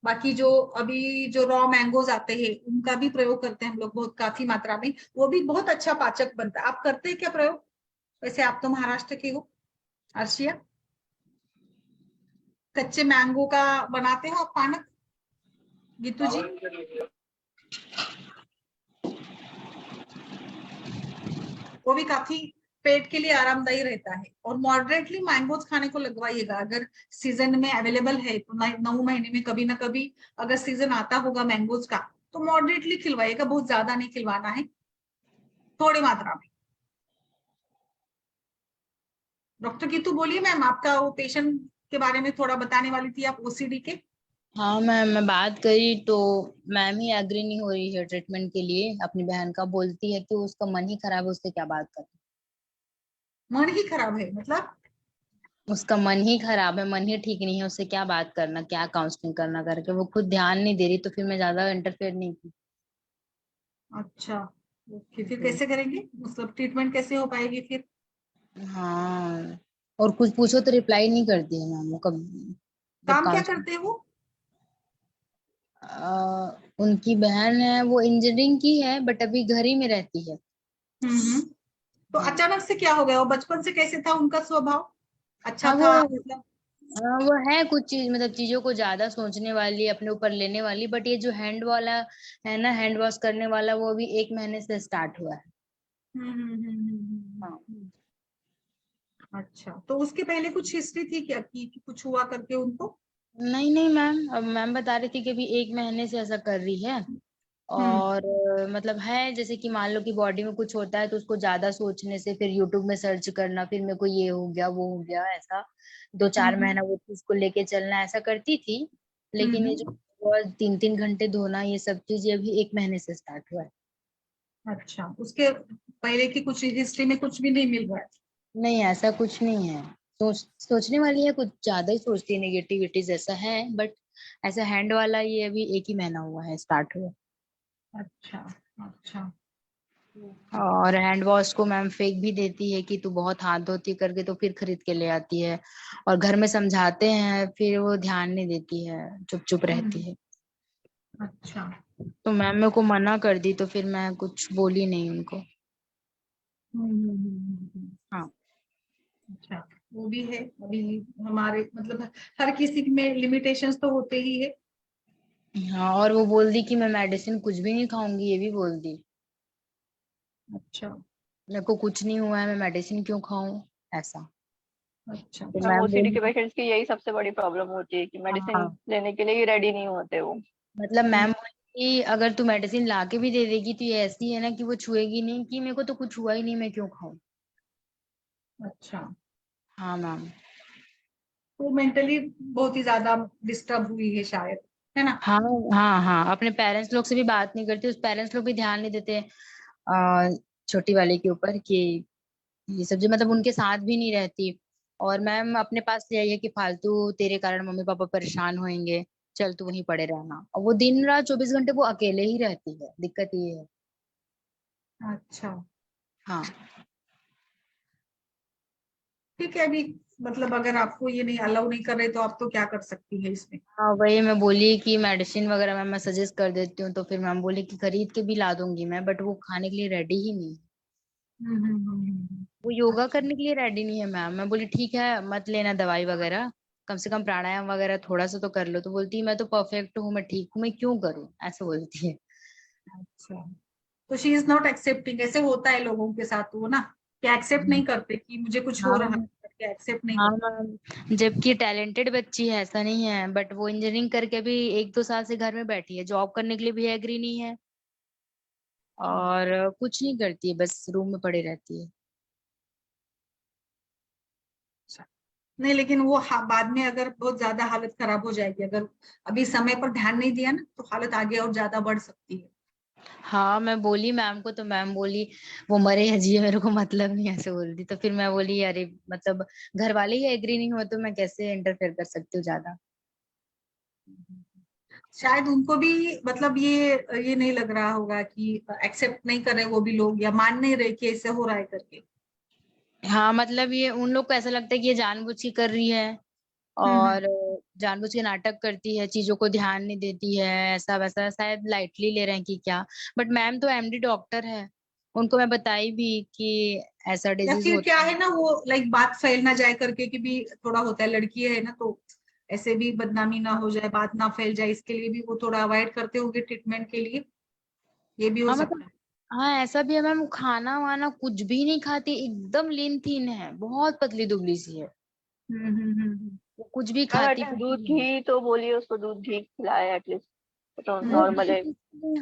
बाकी जो अभी जो रॉ मैंगोज आते हैं उनका भी प्रयोग करते हैं हम लोग बहुत काफी मात्रा में, वो भी बहुत अच्छा पाचक बनता है। आप करते हैं क्या प्रयोग? वैसे आप तो महाराष्ट्र के हो, अर्शिया। कच्चे मैंगो का बनाते हो आप पानक, गीतू जी? वो भी काफी पेट के लिए आरामदायी रहता है। और मॉडरेटली मैंगोज खाने को लगवाइएगा, अगर सीजन में अवेलेबल है तो 9 महीने में कभी ना कभी अगर सीजन आता होगा मैंगोज का, तो मॉडरेटली खिलवाइएगा, बहुत ज्यादा नहीं खिलवाना है, थोड़ी मात्रा में। डॉक्टर गीतू बोलिए मैम, आपका वो पेशेंट के बारे में थोड़ा बताने वाली थी आप, ओसीडी के। हाँ मैम, मैं बात करी तो मैम ही एग्री नहीं हो रही है ट्रीटमेंट के लिए। अपनी बहन का बोलती है कि उसका मन ही खराब है, उससे क्या बात करें। मन ही खराब है मतलब? उसका मन ही खराब है, मन ही ठीक नहीं है, उससे क्या बात करना, क्या काउंसलिंग करना करके। वो खुद ध्यान नहीं दे रही, तो फिर मैं ज्यादा इंटरफेयर नहीं की। अच्छा, ओके, फिर जी। कैसे करेंगे, मतलब ट्रीटमेंट कैसे हो पाएगी फिर? हाँ, और कुछ पूछो तो रिप्लाई नहीं करती है मैम वो। कब जब काम क्या काउंसलिंग, करते हो? उनकी बहन है वो इंजीनियरिंग की है, बट अभी घर ही में रहती है। हम्म। तो हाँ। अचानक से क्या हो गया, वो बचपन से कैसे था उनका स्वभाव, अच्छा हाँ वो था मतलब? वो है कुछ चीज, मतलब चीजों को ज्यादा सोचने वाली, अपने ऊपर लेने वाली। बट ये जो हैंड वाला है ना, हैंड वॉश करने वाला, वो अभी 1 महीने से स्टार्ट हुआ है। हाँ। अच्छा, तो उसके पहले कुछ हिस्ट्री थी क्या कि कुछ हुआ करके उनको? नहीं नहीं मैम, अब मैम बता रही थी कि अभी 1 महीने से ऐसा कर रही है। हम्म और मतलब है जैसे कि मान लो कि बॉडी में कुछ होता है तो उसको ज्यादा सोचने से, फिर यूट्यूब में सर्च करना, फिर मेरे को ये हो गया वो हो गया, ऐसा 2-4 महीना हम्म वो चीज को लेके चलना, ऐसा करती थी। लेकिन ये जो हम्म। 3-3 घंटे धोना, ये सब चीज ये अभी 1 महीने से स्टार्ट हुआ है। अच्छा, उसके पहले की कुछ हिस्ट्री में कुछ भी नहीं मिल रहा है? नहीं, ऐसा कुछ नहीं है। सोचने वाली है, कुछ ज्यादा ही सोचती है, नेगेटिविटीज ऐसा है। बट ऐसा हैंड वाला ये अभी 1 ही महीना हुआ है स्टार्ट हुआ। अच्छा अच्छा। और हैंड वॉश को मैम फेंक भी देती है कि तू बहुत हाथ धोती करके, तो फिर खरीद के ले आती है। और घर में समझाते हैं, फिर वो ध्यान नहीं देती है, चुप चुप रहती हम्म। है। अच्छा। तो मैम मेरे को मना कर दी, तो फिर मैं कुछ बोली नहीं उनको। हाँ। अच्छा, वो भी है अभी हमारे, मतलब हर किसी में लिमिटेशंस तो होते ही है। हाँ, और वो बोल दी कि मैं मेडिसिन कुछ भी नहीं खाऊंगी, ये भी बोल दी। अच्छा मेरे को कुछ नहीं हुआ है, मैं मेडिसिन क्यों खाऊं, ऐसा। अच्छा। तो मैम मैम ओसीडी के बोली। पेशेंट्स की यही सबसे बड़ी प्रॉब्लम होती है कि मेडिसिन हाँ लेने के लिए ही रेडी नहीं होते वो। मतलब मैम बोली कि अगर तू मेडिसिन ला के भी दे देगी तो ये ऐसी है ना कि वो छुएगी नहीं, कि मेरे को तो कुछ हुआ ही नहीं, मैं क्यों खाऊं। अच्छा, हाँ मैम। वो मेंटली बहुत ही ज्यादा डिस्टर्ब हुई है शायद, है ना? हाँ हाँ हाँ, अपने पेरेंट्स लोग से भी बात नहीं करती, उस पेरेंट्स लोग भी ध्यान नहीं देते छोटी वाले के ऊपर कि ये सब जो मतलब उनके साथ भी नहीं रहती। और मैम अपने पास ले आई है कि फालतू तेरे कारण मम्मी पापा परेशान होंगे, चल तू वहीं पड़े रहना। और वो दिन रात 24 घंटे वो अकेले ही रहती है, दिक्कत ये है। अच्छा, हाँ ठीक है। अभी मतलब अगर आपको ये नहीं अलाउ नहीं कर रहे तो आप तो क्या कर सकती है इसमें? हाँ, वही मैं बोली कि मेडिसिन वगैरह मैम मैं सजेस्ट कर देती हूँ, तो फिर मैम बोली कि खरीद के भी ला दूंगी मैं, बट वो खाने के लिए रेडी ही नहीं। वो योगा अच्छा, करने के लिए रेडी नहीं है मैम। मैं बोली ठीक है मत लेना दवाई वगैरह, कम से कम प्राणायाम वगैरह थोड़ा सा तो कर लो। तो बोलती है मैं तो परफेक्ट हूँ, मैं ठीक हूँ, मैं क्यों करूँ, ऐसे बोलती है। अच्छा। तो शी इज नॉट एक्सेप्टिंग। ऐसे होता है लोगों के साथ, वो ना कि एक्सेप्ट हम्म। नहीं करते कि मुझे कुछ हो हाँ रहा है, मैम। करके एक्सेप्ट नहीं हाँ करते। मैम, जबकि टैलेंटेड बच्ची है, ऐसा नहीं है, बट वो इंजीनियरिंग करके भी 1-2 साल से घर में बैठी है, जॉब करने के लिए भी एग्री नहीं है। और कुछ नहीं करती है, बस रूम में पड़ी रहती है। अच्छा। नहीं, लेकिन वो बाद में अगर बहुत ज्यादा हालत खराब हो जाएगी, अगर अभी समय पर ध्यान नहीं दिया ना, तो हालत आगे और ज्यादा बढ़ सकती है। हाँ मैं बोली मैम को, तो मैम बोली वो मरे या जिए मेरे को मतलब नहीं, ऐसे बोलती। तो फिर मैं बोली अरे मतलब घर वाले ही एग्री नहीं हो तो मैं कैसे इंटरफेयर कर सकती हूँ ज्यादा। शायद उनको भी मतलब ये नहीं लग रहा होगा कि एक्सेप्ट नहीं कर रहे वो भी लोग, या मान नहीं रहे कि ऐसे हो रहा है करके। हाँ मतलब ये उन लोग को ऐसा लगता है कि ये जानबूझ के कर रही है, हम्म। और जानबूझ के नाटक करती है, चीजों को ध्यान नहीं देती है, ऐसा वैसा, शायद लाइटली ले रहे हैं कि क्या। बट मैम तो एमडी डॉक्टर है, उनको मैं बताई भी कि ऐसा या डिजीज फिर क्या होता है। है ना, वो लाइक बात फैल ना जाए करके, कि भी थोड़ा होता है, लड़की है ना, तो ऐसे भी बदनामी ना हो जाए, बात ना फैल जाए, इसके लिए भी वो थोड़ा अवॉइड करते होंगे ट्रीटमेंट के लिए। ये भी हो हाँ सकता मतलब, है। हाँ ऐसा भी है मैम, खाना वाना कुछ भी नहीं खाती, एकदम लीन थीन है, बहुत पतली दुबली सी है। हम्म। वो कुछ भी मैम खाती एटलीस्ट पीती दूध नहीं है। घी तो बोलिए उसको, दूध घी खिलाए एटलीस्ट, तो हम्म। नॉर्मल है।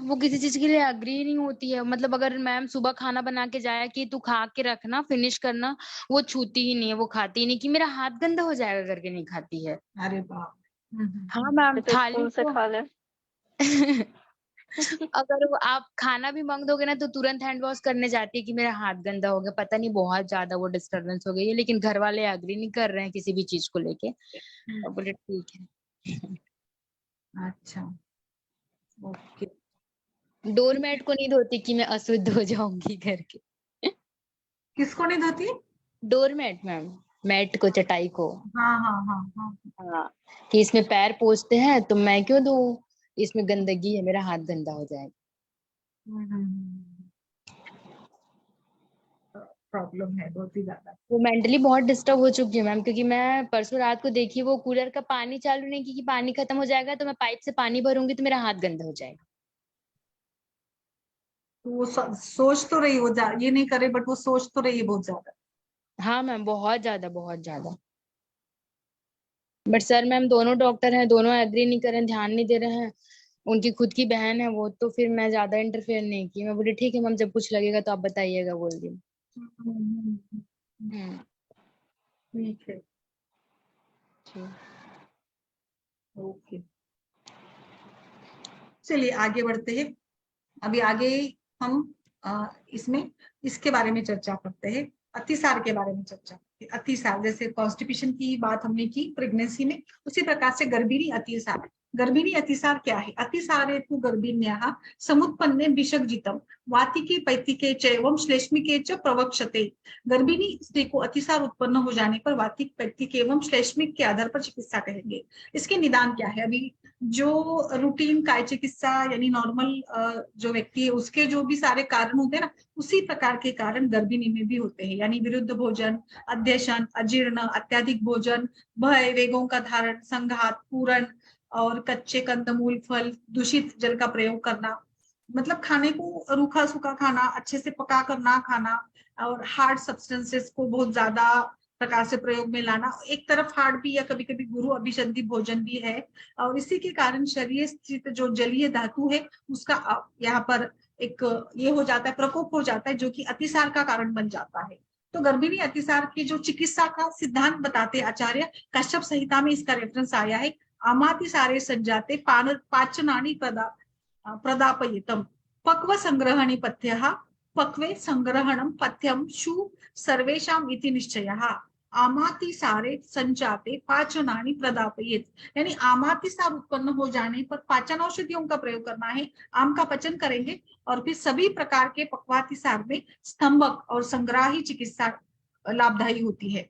वो किसी चीज के लिए अग्री नहीं होती है। मतलब अगर मैम सुबह खाना बना के जाए कि तू खा के रखना, फिनिश करना, वो छूती ही नहीं है, वो खाती ही नहीं, कि मेरा हाथ गंदा हो जाएगा करके नहीं खाती है। अरे बाप। हाँ मैम, तो थाली स्कूल से को खा ले। अगर वो आप खाना भी मांग दोगे ना तो तुरंत हैंड वॉश करने जाती है कि मेरा हाथ गंदा हो गया, पता नहीं बहुत ज्यादा वो डिस्टरबेंस हो गई है। लेकिन घर वाले एग्री नहीं कर रहे हैं किसी भी चीज को लेके। और बोले ठीक है। अच्छा, ओके। डोरमेट को नहीं धोती कि मैं अशुद्ध हो जाऊंगी करके। किसको नहीं धोती? डोरमेट मैम, मैट को, चटाई को। हाँ हाँ हाँ हाँ। हाँ, कि इसमें पैर पोंछते हैं तो मैं क्यों धोऊं, इसमें गंदगी है, मेरा हाथ गंदा हो जाएगा। प्रॉब्लम है बहुत ही ज्यादा। वो मेंटली बहुत डिस्टर्ब हो चुकी है मैम, क्योंकि मैं परसों रात को देखी वो कूलर का पानी चालू नहीं की कि पानी खत्म हो जाएगा तो मैं पाइप से पानी भरूंगी तो मेरा हाथ गंदा हो जाएगा। तो वो सोच तो रही, वो ये नहीं करे, बट वो सोच तो रही है बहुत ज्यादा। हाँ मैम, बहुत ज्यादा बहुत ज्यादा। बट सर मैम दोनों डॉक्टर हैं, दोनों एग्री नहीं कर रहे हैं, ध्यान नहीं दे रहे हैं। उनकी खुद की बहन है वो, तो फिर मैं ज्यादा इंटरफेयर नहीं की। मैं बोली ठीक है मैम, जब कुछ लगेगा तो आप बताइएगा, बोल दी। हम्म। ठीक है। ठीक। ओके, चलिए आगे बढ़ते हैं। अभी आगे हम इसमें इसके बारे में चर्चा करते हैं, अतिसार के बारे में चर्चा करते हैं। अतिसार, जैसे कॉन्स्टिपेशन की बात हमने की प्रेगनेंसी में, उसी प्रकार से गर्भिणी अतिसार। गर्भिणी अतिसार क्या है? अतिसारे तु गर्भिण्याः समुत्पन्ने विषग्जितम वातिके पैतिके च एवं श्लेष्मिके च प्रवक्षते। गर्भिणी स्त्री को अतिसार उत्पन्न हो जाने पर वातिक, पैतिक एवं श्लेष्मिक के आधार पर चिकित्सा करेंगे। इसके निदान क्या है? अभी जो रूटीन काय चिकित्सा यानी नॉर्मल जो व्यक्ति है उसके जो भी सारे कारण होते हैं ना, उसी प्रकार के कारण गर्भिणी में भी होते हैं। यानी विरुद्ध भोजन, अध्यशन, अजीर्ण, अत्याधिक भोजन, भय, वेगों का धारण, संघात, पूरण और कच्चे कंदमूल, फल, दूषित जल का प्रयोग करना, मतलब खाने को रूखा सूखा खाना, अच्छे से पका कर ना खाना, और हार्ड सब्सटेंसेस को बहुत ज्यादा प्रकार से प्रयोग में लाना। एक तरफ हार्ड भी या कभी कभी गुरु अभिसंधि भोजन भी है, और इसी के कारण शरीर स्थित जो जलीय धातु है उसका यहाँ पर एक ये हो जाता है, प्रकोप हो जाता है, जो कि अतिसार का कारण बन जाता है। तो गर्भिणी अतिसार की जो चिकित्सा का सिद्धांत बताते आचार्य कश्यप संहिता में इसका रेफरेंस आया है। आमातिसारे संजाते पाचनानि प्रदापयितम पक्व संग्रहणी पथ्यः पक्वे संग्रहणम पथ्यम शु सर्वेषाम इति निश्चयः आमातिसारे संजाते पाचनानि प्रदापयित, यानी आमातिसार उत्पन्न हो जाने पर पाचन औषधियों का प्रयोग करना है, आम का पचन करेंगे और फिर सभी प्रकार के पक्वातिसार में स्तंभक और संग्राही चिकित्सा लाभदायी होती है।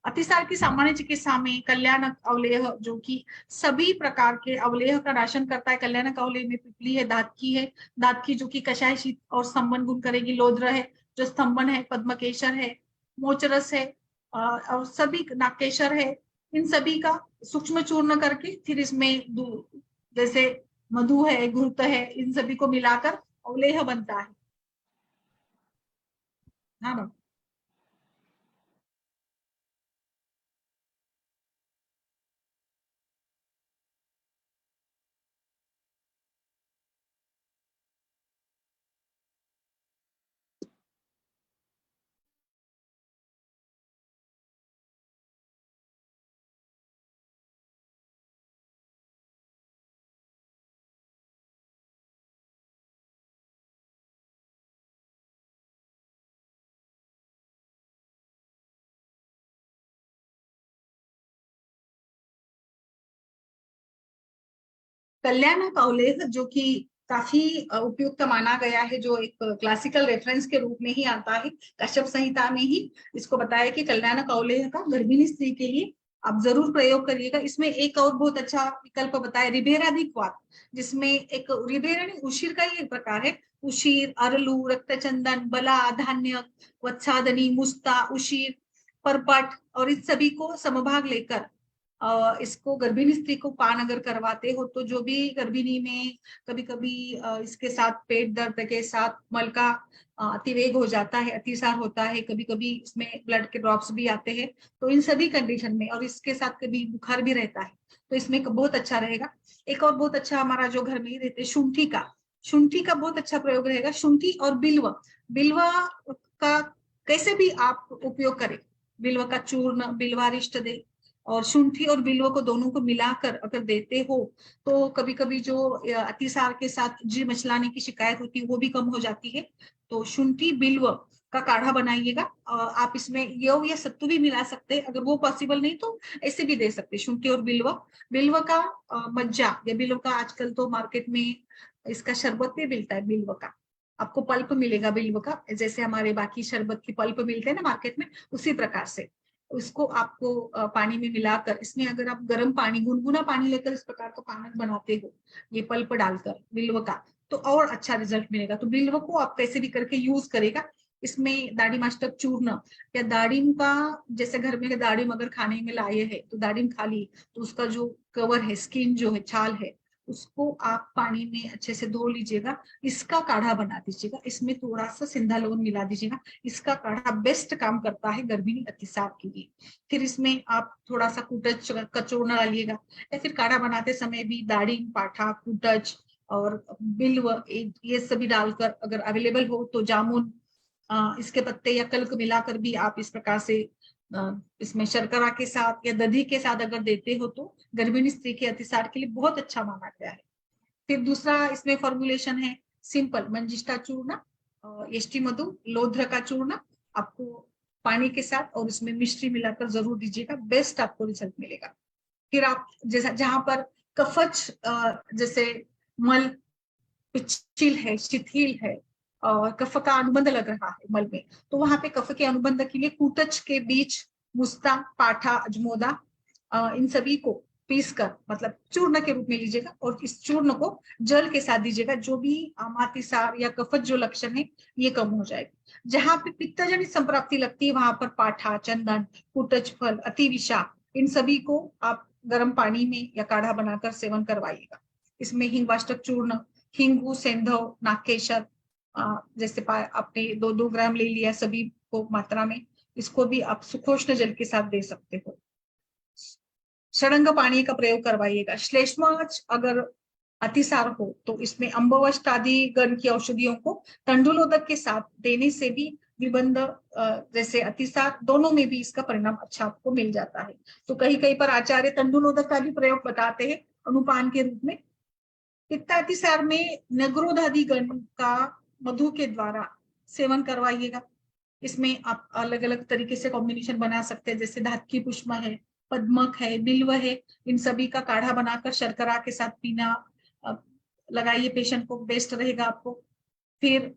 अतिसार की सामान्य चिकित्सा में कल्याणक अवलेह, जो कि सभी प्रकार के अवलेह का नाशन करता है। कल्याणक अवलेह में पिपली है, दातकी है, दातकी जो कि कषाय शीत और स्तंभन गुण करेगी, लोद्र है जो स्तंभन है, पद्मकेशर है, मोचरस है और सभी नाकेशर है, इन सभी का सूक्ष्म चूर्ण करके फिर इसमें जैसे मधु है, घृत है, इन सभी को मिलाकर अवलेह बनता है। हाँ ना। कल्याणक अवलेह जो कि काफी उपयुक्त माना गया है, जो एक क्लासिकल रेफरेंस के रूप में ही आता है, कश्यप संहिता में ही इसको बताया कि कल्याणक अवलेह का गर्भिणी स्त्री के लिए आप जरूर प्रयोग करिएगा। इसमें एक और बहुत अच्छा विकल्प बताया, रिबेराधिक्वात, जिसमें एक रिबेरानी उशीर का ही एक प्रकार है। उशीर, अरलू, रक्तचंदन, बला, धान्य, वत्सादनी, मुस्ता, उशीर, परपट और इस सभी को समभाग लेकर इसको गर्भिणी स्त्री को पान अगर करवाते हो तो जो भी गर्भिणी में कभी कभी इसके साथ पेट दर्द के साथ मल का अतिवेग हो जाता है, अतिसार होता है, कभी कभी इसमें ब्लड के ड्रॉप्स भी आते हैं, तो इन सभी कंडीशन में और इसके साथ कभी बुखार भी रहता है तो इसमें बहुत अच्छा रहेगा। एक और बहुत अच्छा हमारा जो घर में ही रहते शुंठी का बहुत अच्छा प्रयोग रहेगा। शुंठी और बिल्व का कैसे भी आप उपयोग करें, बिल्व का चूर्ण, बिल्वारिष्ट दे और शुंठी और बिल्व को दोनों को मिलाकर अगर देते हो तो कभी कभी जो अतिसार के साथ जी मचलाने की शिकायत होती है वो भी कम हो जाती है। तो शुंठी बिल्व का काढ़ा बनाइएगा। आप इसमें यव या सत्तू भी मिला सकते हैं, अगर वो पॉसिबल नहीं तो ऐसे भी दे सकते हैं। शुंठी और बिल्व का मज्जा या बिल्व का, आजकल तो मार्केट में इसका शरबत भी मिलता है, बिल्व का आपको पल्प मिलेगा, बिल्व का, जैसे हमारे बाकी शरबत की पल्प मिलते हैं ना मार्केट में, उसी प्रकार से उसको आपको पानी में मिलाकर, इसमें अगर आप गर्म पानी, गुनगुना पानी लेकर इस प्रकार का पानक बनाते हो ये पल्प डालकर बिल्व का, तो और अच्छा रिजल्ट मिलेगा। तो बिल्व को आप कैसे भी करके यूज करेगा। इसमें दाड़िमाष्टक चूर्ण या दाड़िम का, जैसे घर में दाड़िम अगर खाने में लाए है तो दाड़िम खा ली तो उसका जो कवर है, स्किन जो है, छाल है, उसको आप पानी में अच्छे से धो लीजिएगा, इसका काढ़ा बना दीजिएगा, इसमें थोड़ा सा सिंधा लवण मिला दीजिएगा। इसका काढ़ा बेस्ट काम करता है गर्भिणी अतिसार के लिए। फिर इसमें आप थोड़ा सा कूटच कचोड़ना डालिएगा, या फिर काढ़ा बनाते समय भी दाड़िम, पाठा, कूटच और बिल्व ये सभी डालकर, अगर अवेलेबल हो तो जामुन, इसके पत्ते या कल्क मिलाकर भी आप इस प्रकार से इसमें शर्करा के साथ या दधी के साथ अगर देते हो तो गर्भिणी स्त्री के अतिसार के लिए बहुत अच्छा माना गया है। फिर दूसरा इसमें फॉर्मुलेशन है सिंपल मंजिष्ठा चूर्ण, यष्टि मधु, लोध्र का चूर्ण आपको पानी के साथ और इसमें मिश्री मिलाकर जरूर दीजिएगा, बेस्ट आपको रिजल्ट मिलेगा। फिर आप जैसा जहां पर कफच जैसे मल पिछिल है, शिथिल है और कफ का अनुबंध लग रहा है मल में, तो वहां पे कफ के अनुबंध के लिए कूटच के बीच मुस्ता, पाठा, अजमोदा इन सभी को पीस कर मतलब चूर्ण के रूप में लीजिएगा और इस चूर्ण को जल के साथ दीजिएगा। जो भी अमातिसार या कफत जो लक्षण है ये कम हो जाएगा। जहां पे पित्तजनित संप्राप्ति लगती है वहां पर पाठा, चंदन, कूटच फल, अतिविषा, इन सभी को आप गर्म पानी में या काढ़ा बनाकर सेवन करवाइएगा। इसमें हिंगवाष्टक चूर्ण, हिंगू, सेंधव, नाकेशर जैसे आपने 2-2 ग्राम ले लिया सभी को मात्रा में, इसको भी आप सुखोष्ण जल के साथ दे सकते हो। षडंग पानी का प्रयोग करवाइएगा। श्लेष्माच अगर अतिसार हो तो इसमें अम्बवष्ट आदि गण की औषधियों को तंडुलोदक के साथ देने से भी विबंध जैसे अतिसार दोनों में भी इसका परिणाम अच्छा आपको मिल जाता है। तो कहीं कहीं पर आचार्य तंडुलोदक का भी प्रयोग बताते हैं अनुपान के रूप में। पित्तातिसार में नगरोध आदि गण का मधु के द्वारा सेवन करवाइएगा। इसमें आप अलग अलग तरीके से कॉम्बिनेशन बना सकते हैं, जैसे धातकी पुष्प है, पद्मक है, बिल्व है, इन सभी का काढ़ा बनाकर शर्करा के साथ पीना लगाइए पेशेंट को, बेस्ट रहेगा आपको। फिर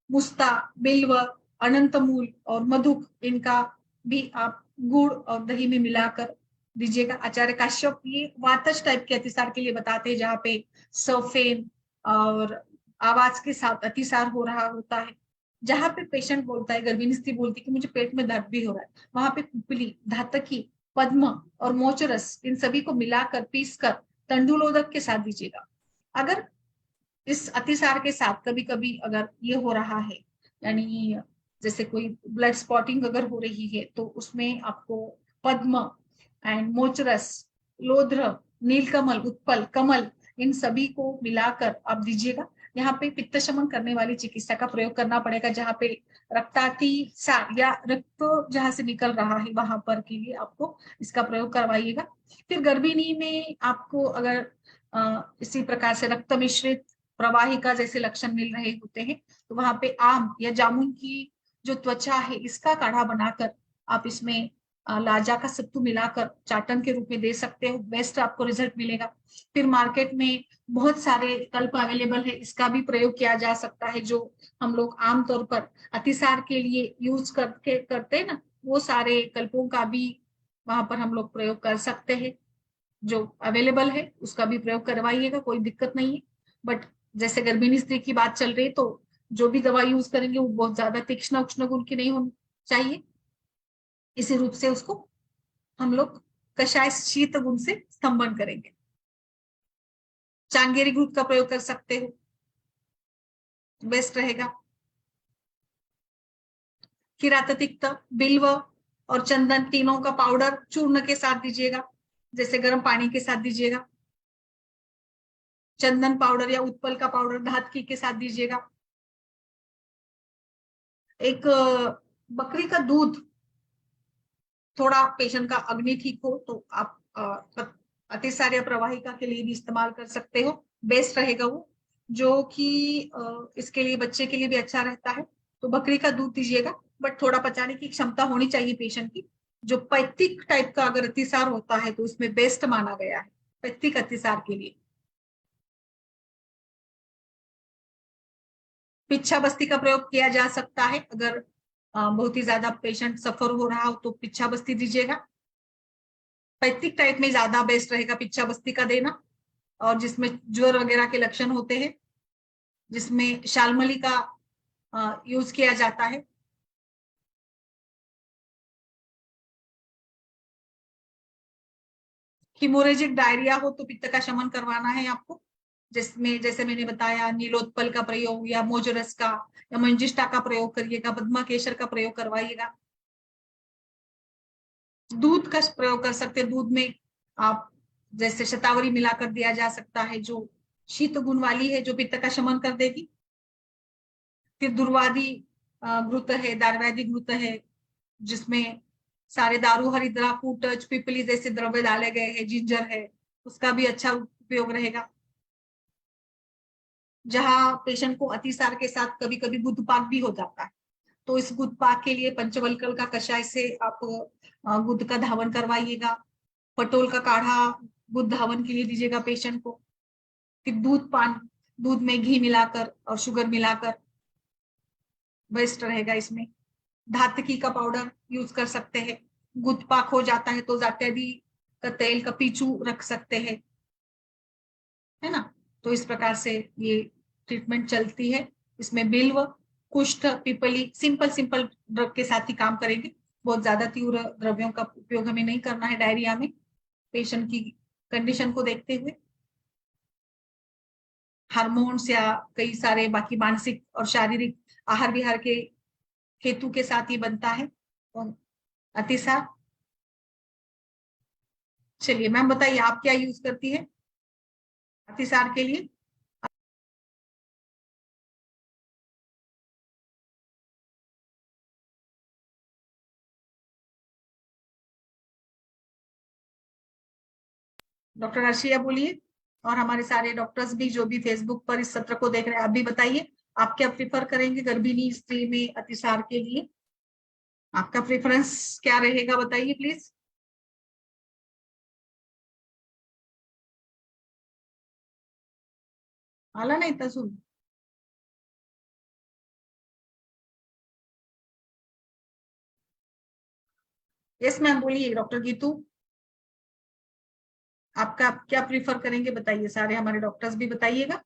मुस्ता, बिल्व, अनंतमूल और मधुक, इनका भी आप गुड़ और दही में मिलाकर दीजिएगा। आचार्य काश्यप ये वातज टाइप के अतिसार के लिए बताते हैं, जहाँ पे सफेन और आवाज के साथ अतिसार हो रहा होता है। जहां पे पेशेंट बोलता है, गर्भिणी स्त्री बोलती है कि मुझे पेट में दर्द भी हो रहा है, वहां पे कुपली, धातकी, पद्म और मोचरस, इन सभी को मिलाकर पीसकर तंडुलोदक के साथ दीजिएगा। अगर इस अतिसार के साथ कभी कभी अगर ये हो रहा है, यानी जैसे कोई ब्लड स्पॉटिंग अगर हो रही है, तो उसमें आपको पद्म एंड मोचरस, लोध्र, नीलकमल, उत्पल, कमल, इन सभी को मिलाकर आप दीजिएगा। यहाँ पे पित्त शमन करने वाली चिकित्सा का प्रयोग करना पड़ेगा। जहाँ पे रक्तातिसार या रक्त जहाँ से निकल रहा है वहां पर के लिए आपको इसका प्रयोग करवाइएगा। फिर गर्भिणी में आपको अगर इसी प्रकार से रक्त मिश्रित प्रवाहिका जैसे लक्षण मिल रहे होते हैं, तो वहां पे आम या जामुन की जो त्वचा है इसका काढ़ा बनाकर आप इसमें लाजा का सत्तू मिलाकर चाटन के रूप में दे सकते हो, बेस्ट आपको रिजल्ट मिलेगा। फिर मार्केट में बहुत सारे कल्प अवेलेबल है, इसका भी प्रयोग किया जा सकता है, जो हम लोग आमतौर पर अतिसार के लिए यूज करते हैं ना, वो सारे कल्पों का भी वहां पर हम लोग प्रयोग कर सकते हैं। जो अवेलेबल है उसका भी प्रयोग करवाइएगा, कोई दिक्कत नहीं है। बट जैसे गर्भिणी स्त्री की बात चल रही है, तो जो भी दवा यूज करेंगे वो बहुत ज्यादा तीक्ष्ण उष्ण गुण की नहीं होनी चाहिए। इसी रूप से उसको हम लोग कषाय शीत गुण से स्तंभन करेंगे। चांगेरी ग्रुप का प्रयोग कर सकते हो, बेस्ट रहेगा। किराततिक्त, बिल्व और चंदन, तीनों का पाउडर चूर्ण के साथ दीजिएगा, जैसे गर्म पानी के साथ दीजिएगा। चंदन पाउडर या उत्पल का पाउडर धातकी के साथ दीजिएगा। एक बकरी का दूध, थोड़ा पेशेंट का अग्नि ठीक हो तो आप अतिसार या प्रवाहिका के लिए भी इस्तेमाल कर सकते हो, बेस्ट रहेगा वो, जो कि इसके लिए बच्चे के लिए भी अच्छा रहता है। तो बकरी का दूध दीजिएगा, बट थोड़ा पचाने की क्षमता होनी चाहिए पेशेंट की। जो पैक्टिक टाइप का अगर अतिसार होता है तो उसमें बेस्ट माना गया है पैक्टिक अतिसार के लिए। पिच्छा बस्ती का प्रयोग किया जा सकता है, अगर बहुत ही ज्यादा पेशेंट सफर हो रहा हो तो पिच्छा बस्ती दीजिएगा। पैक्टिक टाइप में ज्यादा बेस्ट रहेगा पिच्छा बस्ती का देना, और जिसमें ज्वर वगैरह के लक्षण होते हैं, जिसमें शालमली का यूज किया जाता है। हिमोरेजिक डायरिया हो तो पित्त का शमन करवाना है आपको, जिसमें जैसे मैंने बताया नीलोत्पल का प्रयोग या मोजरस का या मंजिष्ठा का प्रयोग करिएगा, पद्मा केशर का प्रयोग करवाइएगा। दूध का प्रयोग कर सकते हैं, दूध में आप जैसे शतावरी मिलाकर दिया जा सकता है, जो शीत गुण वाली है, जो पित्त का शमन कर देगी। फिर दुर्वादी घृत है, दारवैदी घृत है, जिसमें सारे दारू, हरिद्रा, कूटज, पिपली जैसे द्रव्य डाले गए हैं, जिंजर है, उसका भी अच्छा उपयोग रहेगा। जहां पेशेंट को अतिसार के साथ कभी कभी गुदपाक भी हो जाता है, तो इस गुदपाक के लिए पंचवल्कल का कषाय से आप गुद का धावन करवाइएगा। पटोल का काढ़ा गुद धावन के लिए दीजिएगा पेशेंट को। फिर दूध पान, दूध में घी मिलाकर और शुगर मिलाकर, बेस्ट रहेगा इसमें। धातकी का पाउडर यूज कर सकते हैं। गुदपाक हो जाता है तो जात्यदी का तेल का पीछू रख सकते हैं, है ना। तो इस प्रकार से ये ट्रीटमेंट चलती है। इसमें बिल्व, कुष्ठ, पिपली, सिंपल सिंपल ड्रग के साथ ही काम करेंगे। बहुत ज्यादा तीव्र द्रव्यों का उपयोग हमें नहीं करना है डायरिया में, पेशेंट की कंडीशन को देखते हुए। हार्मोन्स या कई सारे बाकी मानसिक और शारीरिक आहार विहार के हेतु के साथ ही बनता है। और अतिसार। चलिए मैम बताइए आप क्या यूज करती है अतिसार के लिए? डॉक्टर अर्शिया बोलिए, और हमारे सारे डॉक्टर्स भी जो भी फेसबुक पर इस सत्र को देख रहे हैं, आप भी बताइए आप क्या प्रिफर करेंगे गर्भिणी स्त्री में अतिसार के लिए? आपका प्रेफरेंस क्या रहेगा बताइए प्लीज। आला नहीं था सुन। यस मैम बोलिए डॉक्टर गीतू, आपका आप क्या प्रीफर करेंगे बताइए, सारे हमारे डॉक्टर्स भी बताइएगा,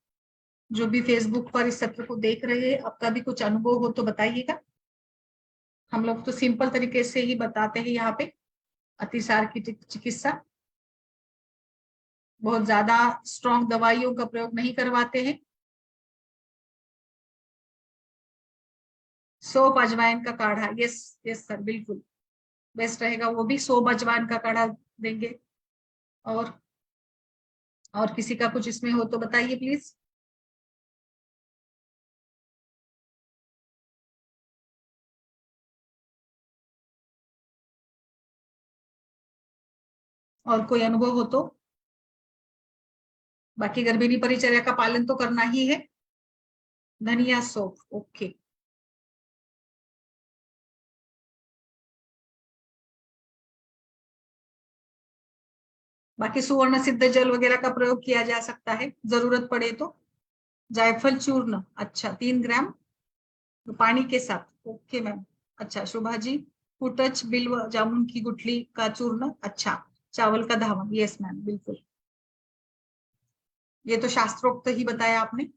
जो भी फेसबुक पर इस सत्र को देख रहे हैं आपका भी कुछ अनुभव हो तो बताइएगा। हम लोग तो सिंपल तरीके से ही बताते हैं यहाँ पे अतिसार की चिकित्सा, बहुत ज्यादा स्ट्रॉन्ग दवाइयों का प्रयोग नहीं करवाते हैं। सौंफ अजवाइन का काढ़ा, यस यस सर बिल्कुल बेस्ट रहेगा, वो भी सौंफ अजवाइन का काढ़ा देंगे। और किसी का कुछ इसमें हो तो बताइए प्लीज। और कोई अनुभव हो तो? बाकी गर्भिणी परिचर्या का पालन तो करना ही है। धनिया सौंफ, ओके। बाकी सुवर्ण सिद्ध जल वगैरह का प्रयोग किया जा सकता है जरूरत पड़े तो। जायफल चूर्ण, अच्छा 3 ग्राम पानी के साथ, ओके मैम। अच्छा शोभा जी, कुटच बिल्व जामुन की गुठली का चूर्ण, अच्छा चावल का धावन, यस मैम बिल्कुल, ये तो शास्त्रोक्त ही बताया आपने।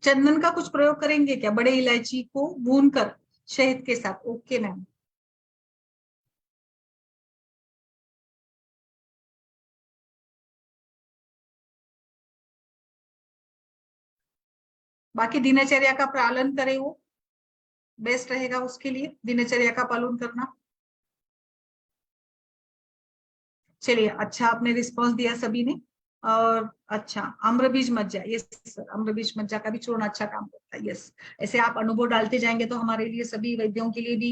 चंदन का कुछ प्रयोग करेंगे क्या? बड़े इलायची को भूनकर शहद के साथ, ओके मैम। बाकी दिनचर्या का पालन करें, वो बेस्ट रहेगा उसके लिए, दिनचर्या का पालन करना। चलिए अच्छा आपने रिस्पांस दिया सभी ने। और अच्छा अम्रबीज मज्जा, यस सर अम्रबीज मज्जा का भी चूर्ण अच्छा काम करता है, यस। ऐसे आप अनुभव डालते जाएंगे तो हमारे लिए सभी वैद्यों के लिए भी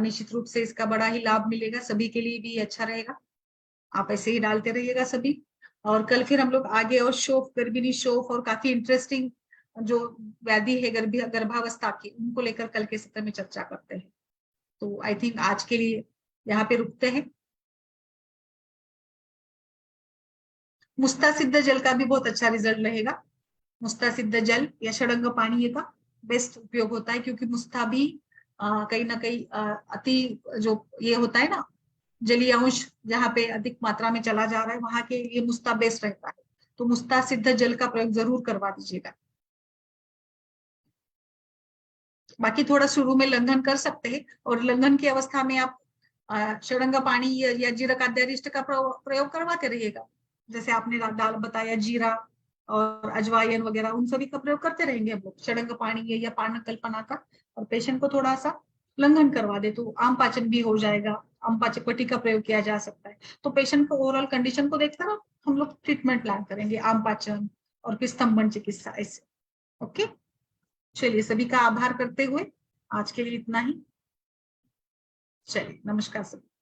निश्चित रूप से इसका बड़ा ही लाभ मिलेगा, सभी के लिए भी अच्छा रहेगा। आप ऐसे ही डालते रहिएगा सभी। और कल फिर हम लोग आगे और शोफ, गर्भिणी शोफ और काफी इंटरेस्टिंग जो व्याधि है गर्भावस्था की, उनको लेकर कल के सत्र में चर्चा करते हैं। तो आई थिंक आज के लिए यहाँ पे रुकते हैं। मुस्तासिद्ध जल का भी बहुत अच्छा रिजल्ट रहेगा। मुस्तासिद्ध जल या षडंग पानी का बेस्ट उपयोग होता है, क्योंकि मुस्ता भी कहीं ना कहीं अति जो ये होता है ना जलीय अंश जहाँ पे अधिक मात्रा में चला जा रहा है, वहां के लिए मुस्ता बेस्ट रहता है। तो मुस्तासिद्ध जल का प्रयोग जरूर करवा दीजिएगा। बाकी थोड़ा शुरू में लंघन कर सकते हैं, और लंघन की अवस्था में आप षडंग पानी या जीरा काद्यारिष्ट का प्रयोग करवाते रहिएगा। जैसे आपने दाल बताया, जीरा और अजवाइन वगैरह उन सभी का प्रयोग करते रहेंगे हम लोग, षडंग पानी या पान कल्पना का। और पेशेंट को थोड़ा सा लंघन करवा दे तो आम पाचन भी हो जाएगा, आम पाचक पट्टी का प्रयोग किया जा सकता है। तो पेशेंट को ओवरऑल कंडीशन को देखकर हम लोग ट्रीटमेंट प्लान करेंगे, आम पाचन और फिर स्तंभन चिकित्सा ऐसे। ओके चलिए, सभी का आभार करते हुए आज के लिए इतना ही। चलिए नमस्कार सभी।